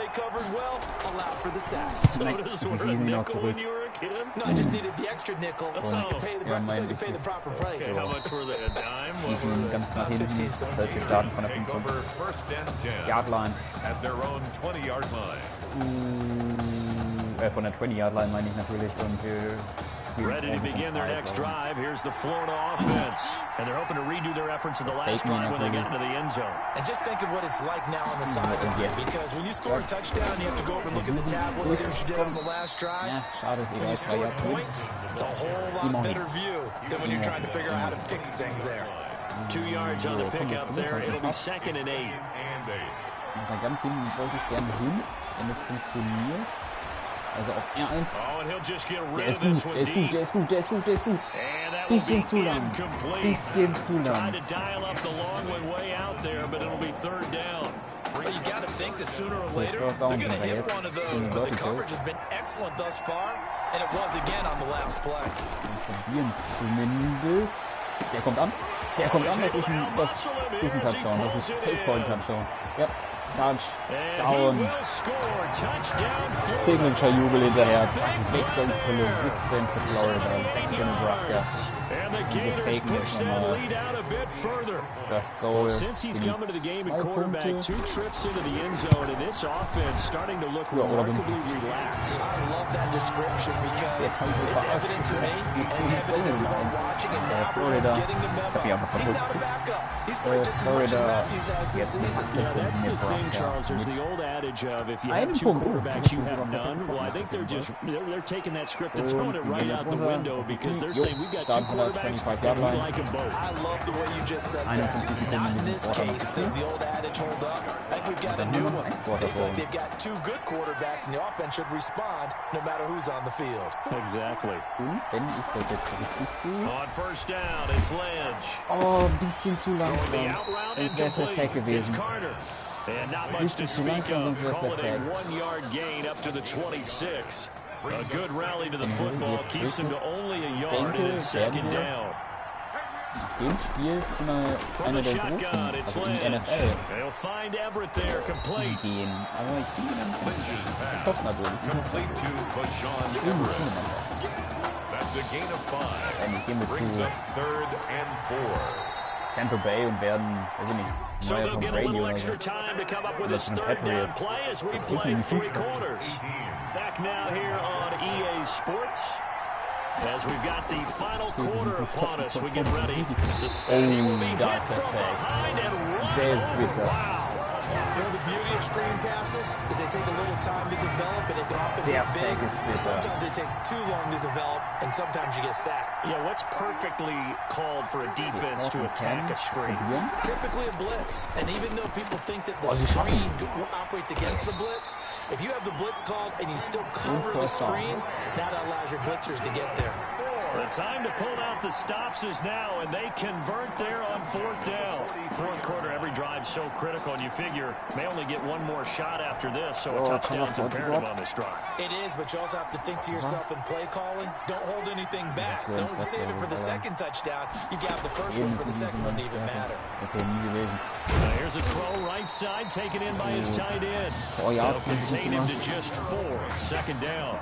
Nein, sie schießen ihn auch zurück. Und ja, mein Gefühl. Schießen ihn ganz nach hinten. Das heißt, wir starten von der 25 Yard-Line. Von der 20-Yard-Line meine ich natürlich. Und ready to begin their next drive. Here's the Florida offense. And they're hoping to redo their efforts in the last drive when they got into the end zone. And just think of what it's like now on the sideline. Because when you score a touchdown, you have to go over and look at the tablet and see what you did on the last drive. When you score points, it's a whole lot better view than when you're trying to figure out how to fix things there. 2 yards on the pickup there. It'll be 2nd and 8. Und da ganz hinten wollte ich gerne hin, wenn es funktioniert. Also auf R1. Der ist gut, der ist gut, der ist gut, der ist gut, der ist gut. Bisschen zu lang. Bisschen zu lang. Well, you got to think that sooner or later they're going to hit one of those, but the coverage has been excellent thus far, and it was again on the last play. Probieren zumindest. Der kommt an. Der kommt an. Das ist ein Touchdown. Das ist Safe-Point-Touchdown. Ja. Touchdown. Signature-Jubel hinterher. Wegpulle 17 für Florida, 6 für Nebraska. Wir faken jetzt nochmal das Goal. Since he's come into the game at quarterback, 2 trips into the end zone, and this offense starting to look remarkably relaxed. I love that description because it's evident to me, and it's evident to everyone watching, and now Florida's getting the memo. He's not a backup. He's played just as much as Matthews has this season. Yeah, that's the thing, Charles. There's the old adage of if you have 2 quarterbacks, you have none. Well, I think they're taking that script and throwing it right out the window because they're saying we've got 2 quarterbacks and we like them both. I love the way you just said that. Not in this case does the old adage hold up. I think we've got a new one. They feel like they've got 2 good quarterbacks and the offense should respond no matter who's on the field. Exactly. Und wenn ich das jetzt richtig sehe. On first down, it's Lynch. Oh, ein bisschen zu langsam. Sonst wäre es der Sack gewesen. And not much to speak of. Call it a 1-yard gain up to the 26. A good rally to the football keeps him to only a yard in his 2nd down. Nach dem Spiel zu einer der großen, also in NFL, gehen. Aber ich bin ganz ich hoffe es natürlich. Ich will nicht is a gain of 5. Eigentlich gehen wir Brings zu up 3rd and 4. Tampa Bay und werden, weiß ich nicht, So neuer they'll Tom get a Brady little oder extra so. time to come up with Oder his zu einem third down Patriots. play as we Kicken play die 3 Füße. quarters. Back now here on EA Sports. As we've got the final quarter upon us, we get ready. And he will be hit from behind and run over. Wow. You know, the beauty of screen passes is they take a little time to develop, and they can often get big. But sometimes they take too long to develop, and sometimes you get sacked. Yeah, what's perfectly called for a defense to attack a screen? Typically a blitz. And even though people think that the screen operates against the blitz, if you have the blitz called and you still cover the screen, now that allows your blitzers to get there. The time to pull out the stops is now, and they convert there on 4th down. Fourth quarter, every drive so critical, and you figure may only get one more shot after this, so a touchdown's imperative on this drive. It is, but you also have to think to yourself in play calling, don't hold anything back. Don't save it for the second touchdown. You got the first one for the second one to even matter. Here's a throw right side, taken in by his tight end. They'll contain him to just 4. 2nd down.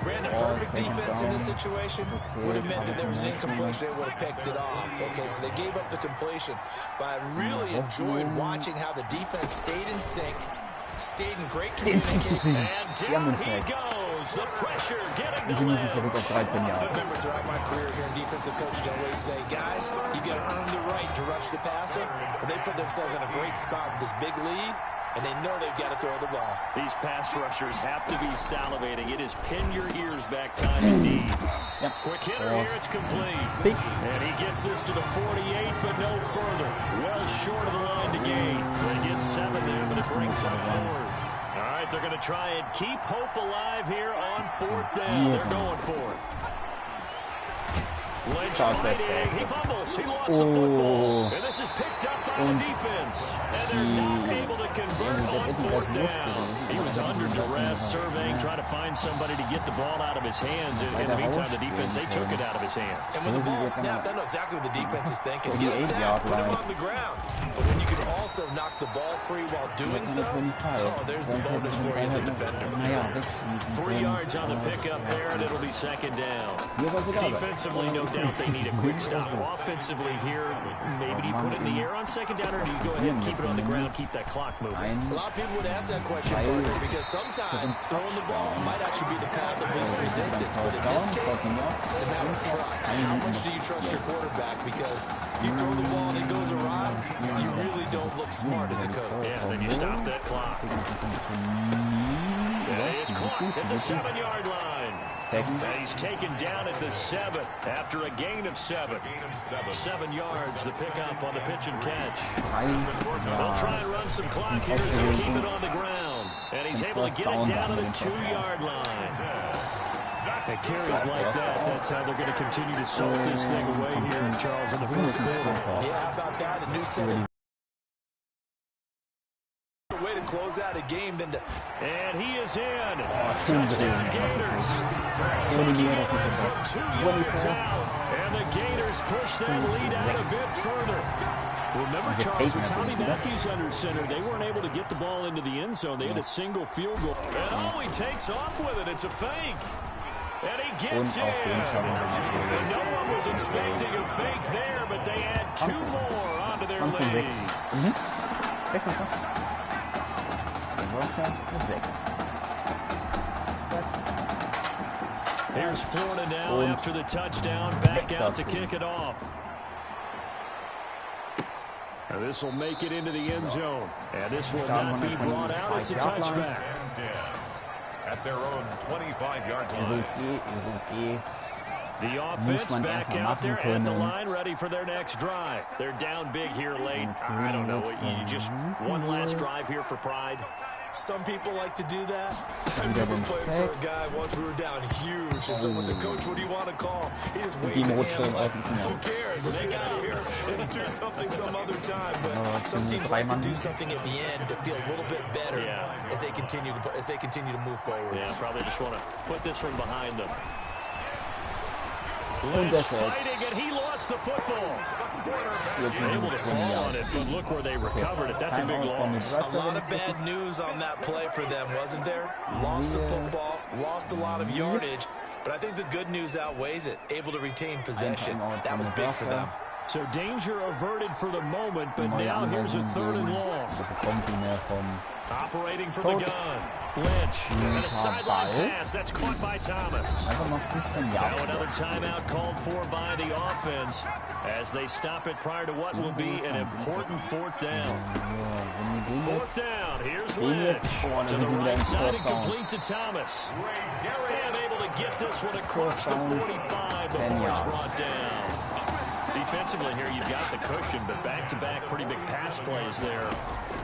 Brandon, perfect defense in this situation would have meant that there was an incompletion. They would have picked it off. Okay, so they gave up the completion. But I really enjoyed watching how the defense stayed in sync, stayed in great communication. And down he goes. The pressure getting the lift. I remember throughout my career here in defensive coaching, I always say, guys, you got to earn the right to rush the passer. But they put themselves in a great spot with this big lead. And they know they've got to throw the ball. These pass rushers have to be salivating. It is pin your ears back time indeed. Quick hitter here, it's complete. And he gets this to the 48, but no further. Well short of the line to gain. They get 7 there, but it brings up 4th. All right, they're going to try and keep hope alive here on 4th down. They're going for it. Lynch fighting. He fumbles. He lost the football. And this is picked up by the defense. And they're not able to convert on 4th down. He was under duress, surveying, trying to find somebody to get the ball out of his hands. In the meantime, the defense, they took it out of his hands. And when the ball snapped, I know exactly what the defense is thinking. Get a sack, put him on the ground. But when you can also knock the ball free while doing so, there's the bonus for you as a defender. 3 yards on the pickup there, and it'll be 2nd down. Defensively, no doubt they need a quick stop. Offensively here, maybe do you put it in the air on 2nd down, or do you go ahead and keep it on the ground, keep that clock moving? A lot of people would ask that question, Parker, because sometimes throwing the ball might actually be the path of least resistance. But in this case, it's a matter of trust. How much do you trust your quarterback? Because you throw the ball and it goes awry, you really don't look smart as a coach. Yeah, then you stop that clock. It's caught at the 7-yard line. And he's taken down at the 7 after a gain of 7. 7 yards, the pickup on the pitch and catch. They'll try and run some clock here as they keep it on the ground. And he's able to get it down to the 2-yard line. At carries like that, that's how they're going to continue to salt this thing away here, Charles, in the fourth quarter. Yeah, how about that? A new set way to close out a game than to... And he is in. Touchdown Gators. Taking over from 2 yards out. And the Gators push that lead out a bit further. Remember, Charles, with Tommy Matthews under center, they weren't able to get the ball into the end zone. They had a single field goal. And he takes off with it. It's a fake. And he gets in. And no one was expecting a fake there, but they add 2 more onto their lead. 26. Here's Florida now after the touchdown, back out to kick it off. And this will make it into the end zone. And this will not be brought out. It's a touchback. At their own 25-yard line. The offense back out there at the line, ready for their next drive. They're down big here late. I don't know. You just one last drive here for pride. Some people like to do that. I remember playing for a guy once we were down huge, and someone said, "Coach, what do you want to call?" He just waved the hand like, "Who cares? Let's get out of here and do something some other time." But some teams like to do something at the end to feel a little bit better as they continue to move forward. Yeah, probably just want to put this one behind them. Lynch fighting, and he lost the football. Able to fall on it, but look where they recovered it. That's a big loss. A lot of bad news on that play for them, wasn't there? Lost the football, lost a lot of yardage, But I think the good news outweighs it. Able to retain possession. That was big for them. So danger averted for the moment, but now here's a 3rd and long. Operating from the gun. Lynch. And a sideline pass. That's caught by Thomas. Now another timeout called for by the offense as they stop it prior to what will be an important 4th down. 4th down. Here's Lynch. To the right side and complete to Thomas. And able to get this one across the 45 before it's brought down. Defensively here, you've got the cushion, but back-to-back pretty big pass plays there.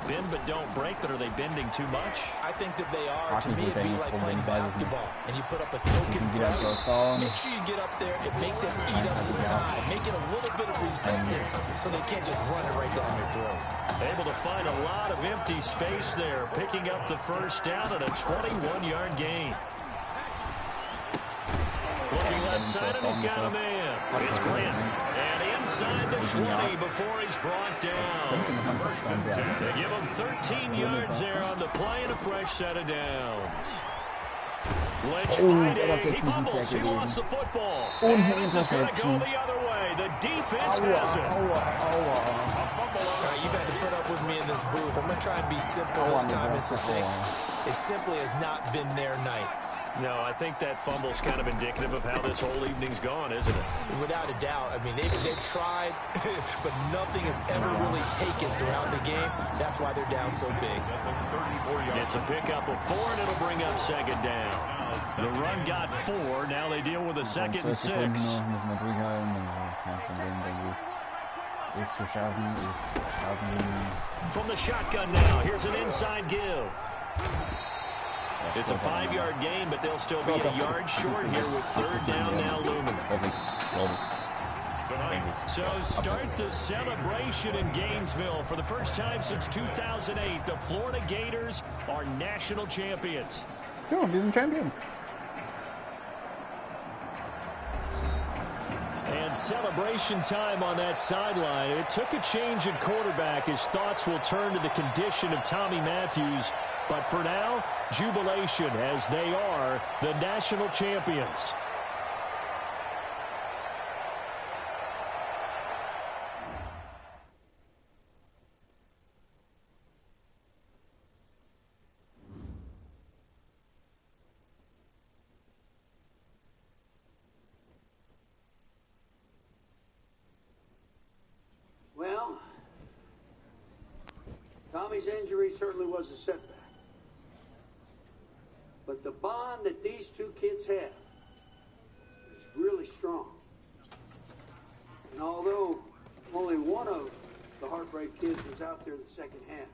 Bend but don't break, but are they bending too much? I think that they are. To me, it'd be like playing basketball, and you put up a token press. Make sure you get up there and make them eat up some time. Make it a little bit of resistance so they can't just run it right down their throat. Able to find a lot of empty space there, picking up the 1st down and a 21-yard gain. Looking left side, and he's got a man. It's Kleine. And inside the 20 before he's brought down. They give him 13 yards there on the play and a fresh set of downs. Lynch fighting. He fumbles. He lost the football. And this is going to go the other way. The defense has it. You've had to put up with me in this booth. I'm going to try and be simple this time and succinct. It simply has not been their night. No, I think that fumble's kind of indicative of how this whole evening's gone, isn't it? Without a doubt. I mean, they've tried, but nothing has ever really taken throughout the game. That's why they're down so big. It's a pickup of 4, and it'll bring up 2nd down. The run got 4. Now they deal with a 2nd and 6. From the shotgun now, here's an inside give. It's a 5-yard gain, but they'll still be a yard short here with 3rd down now looming. So start the celebration in Gainesville. For the first time since 2008, the Florida Gators are national champions. Ja, wir sind Champions. And celebration time on that sideline. It took a change at quarterback as thoughts will turn to the condition of Tommy Matthews. But for now, jubilation as they are the national champions. Well, Tommy's injury certainly was a setback. But the bond that these 2 kids have is really strong. And although only one of the Heartbreak Kids was out there in the 2nd half,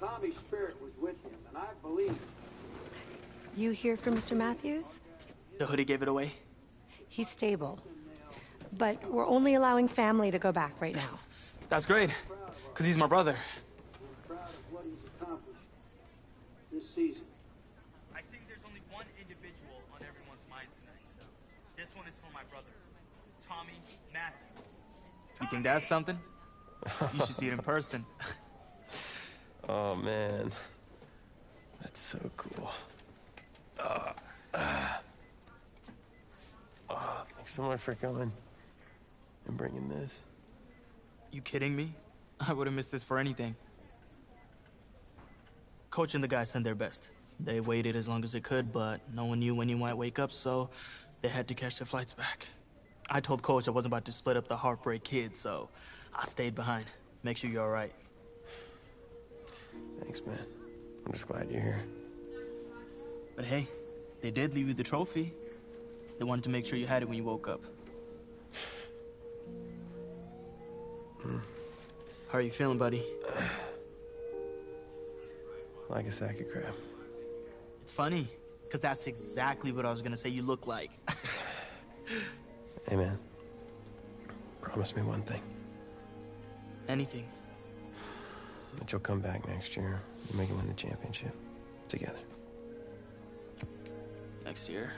Tommy's spirit was with him, and I believe. You hear from Mr. Matthews? The hoodie gave it away? He's stable. But we're only allowing family to go back right now. That's great, because he's my brother. We're proud of what he's accomplished this season. I think there's only one individual on everyone's mind tonight. This one is for my brother, Tommy Matthews. You think that's something? You should see it in person. Oh, man. That's so cool. Thanks so much for coming and bringing this. You kidding me? I wouldn't miss this for anything. Coach and the guys sent their best. They waited as long as they could, but no one knew when you might wake up, so they had to catch their flights back. I told Coach I wasn't about to split up the Heartbreak Kids, so I stayed behind. Make sure you're all right. Thanks, man. I'm just glad you're here. But hey, they did leave you the trophy. They wanted to make sure you had it when you woke up. How are you feeling, buddy? Like a sack of crap. It's funny, because that's exactly what I was going to say you look like. Hey, man. Promise me one thing. Anything. That you'll come back next year and make it win the championship. Together. Next year?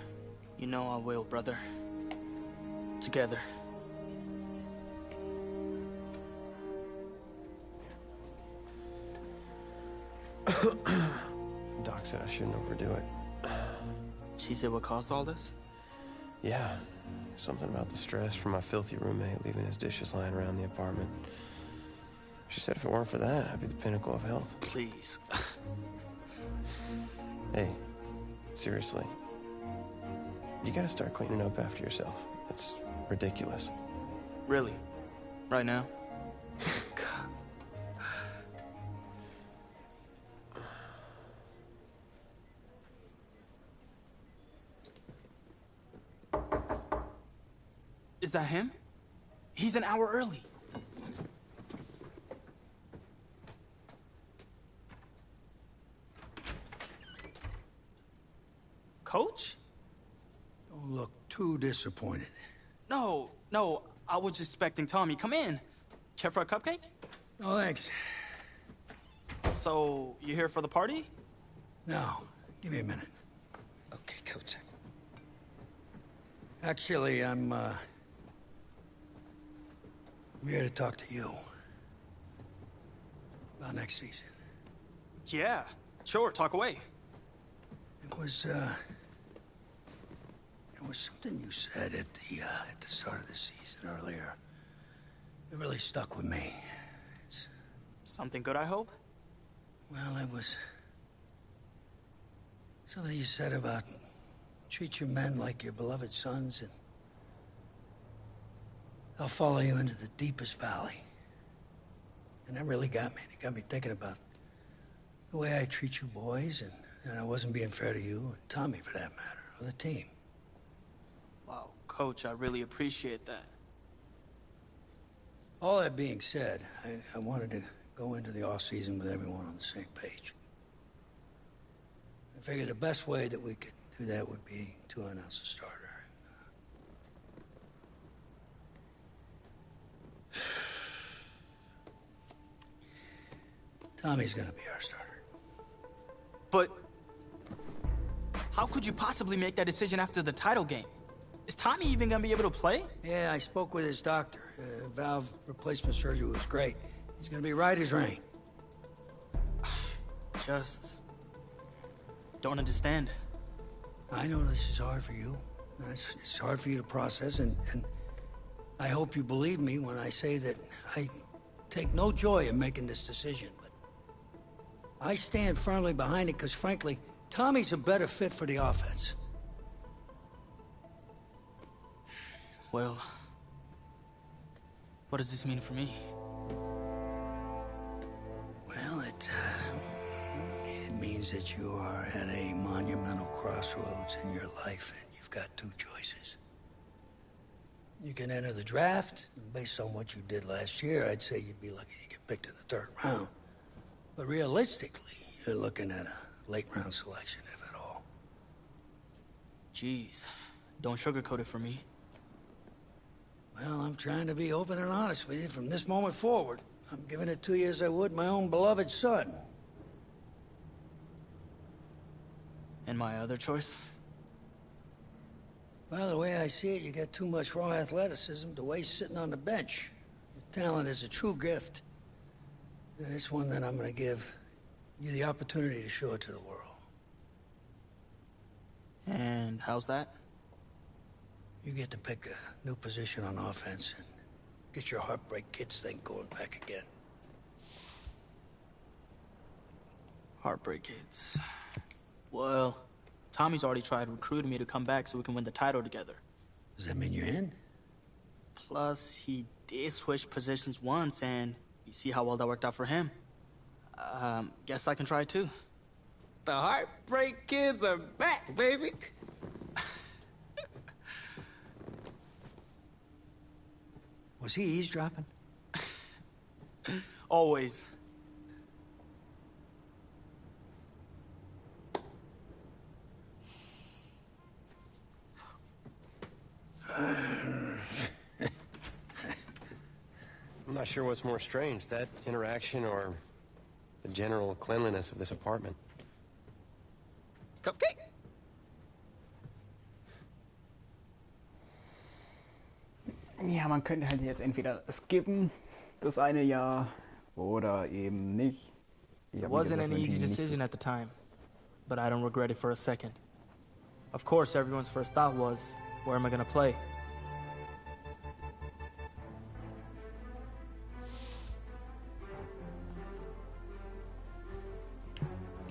You know I will, brother. Together. Doc said I shouldn't overdo it. She said what caused all this? Yeah. Something about the stress from my filthy roommate leaving his dishes lying around the apartment. She said if it weren't for that, I'd be the pinnacle of health. Please. Hey, seriously. You gotta start cleaning up after yourself. It's ridiculous. Really? Right now? Is that him? He's an hour early. Coach? Don't look too disappointed. No, I was just expecting Tommy. Come in. Care for a cupcake? No, thanks. So, you here for the party? No, give me a minute. Okay, Coach. Actually, I'm here to talk to you. About next season. Yeah, sure, talk away. It was something you said at the start of the season earlier. It really stuck with me. It's something good, I hope? Well, it was something you said about treat your men like your beloved sons, and they'll follow you into the deepest valley. And that really got me. It got me thinking about the way I treat you boys, and I wasn't being fair to you, and Tommy for that matter, or the team. Wow, Coach, I really appreciate that. All that being said, I wanted to go into the off-season with everyone on the same page. I figured the best way that we could do that would be to announce a starter. Tommy's gonna be our starter. But how could you possibly make that decision after the title game? Is Tommy even gonna be able to play? Yeah, I spoke with his doctor. Valve replacement surgery was great. He's gonna be right as rain. Just don't understand. I know this is hard for you. It's hard for you to process, and I hope you believe me when I say that I take no joy in making this decision, but I stand firmly behind it because, frankly, Tommy's a better fit for the offense. Well, what does this mean for me? Well, it means that you are at a monumental crossroads in your life, and you've got two choices. You can enter the draft, and based on what you did last year, I'd say you'd be lucky to get picked in the third round. But realistically, you're looking at a late-round selection, if at all. Jeez, don't sugarcoat it for me. Well, I'm trying to be open and honest with you from this moment forward. I'm giving it to you as I would my own beloved son. And my other choice? Well, the way I see it, you got too much raw athleticism to waste sitting on the bench. Your talent is a true gift. And it's one that I'm gonna give you the opportunity to show it to the world. And how's that? You get to pick a new position on offense and get your Heartbreak Kids thing going back again. Heartbreak Kids. Well, Tommy's already tried recruiting me to come back so we can win the title together. Does that mean you're in? Plus, he did switch positions once, and you see how well that worked out for him. Guess I can try too. The Heartbreak Kids are back, baby! Was he eavesdropping? Always. I'm not sure what's more strange, that interaction or the general cleanliness of this apartment. Cupcake? Ja, man könnte halt jetzt entweder skippen, das eine Jahr, oder eben nicht. It wasn't an easy decision at the time, but I don't regret it for a second. Of course, everyone's first thought was, where am I going to play?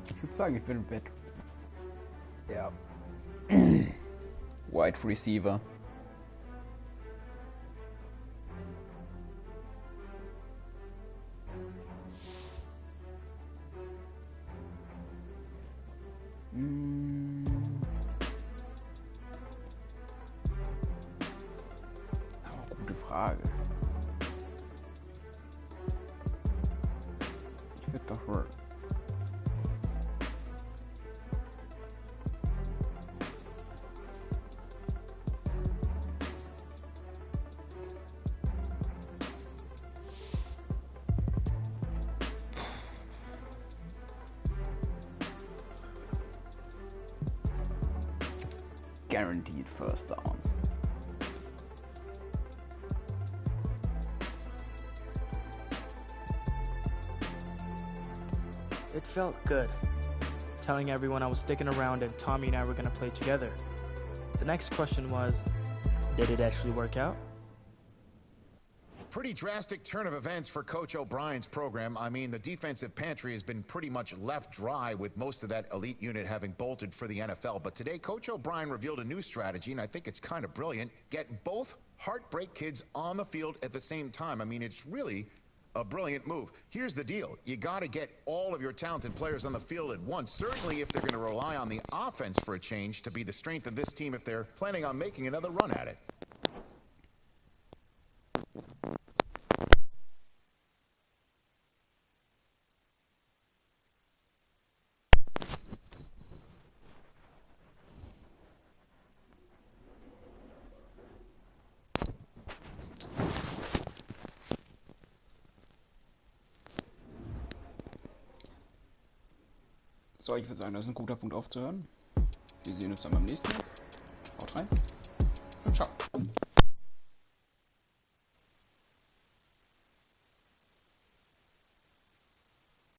Ich würde sagen, ich bin im Bett. Ja. Wide Receiver. Aber gute Frage. Ich würde doch wohl. Guaranteed first downs. It felt good, telling everyone I was sticking around and Tommy and I were going to play together. The next question was, did it actually work out? Pretty drastic turn of events for Coach O'Brien's program. I mean, the defensive pantry has been pretty much left dry with most of that elite unit having bolted for the NFL. But today, Coach O'Brien revealed a new strategy, and I think it's kind of brilliant. Get both heartbreak kids on the field at the same time. I mean, it's really a brilliant move. Here's the deal. You got to get all of your talented players on the field at once, certainly if they're going to rely on the offense for a change to be the strength of this team if they're planning on making another run at it. So, ich würde sagen, das ist ein guter Punkt aufzuhören. Wir sehen uns dann beim nächsten Mal. Haut rein und ciao.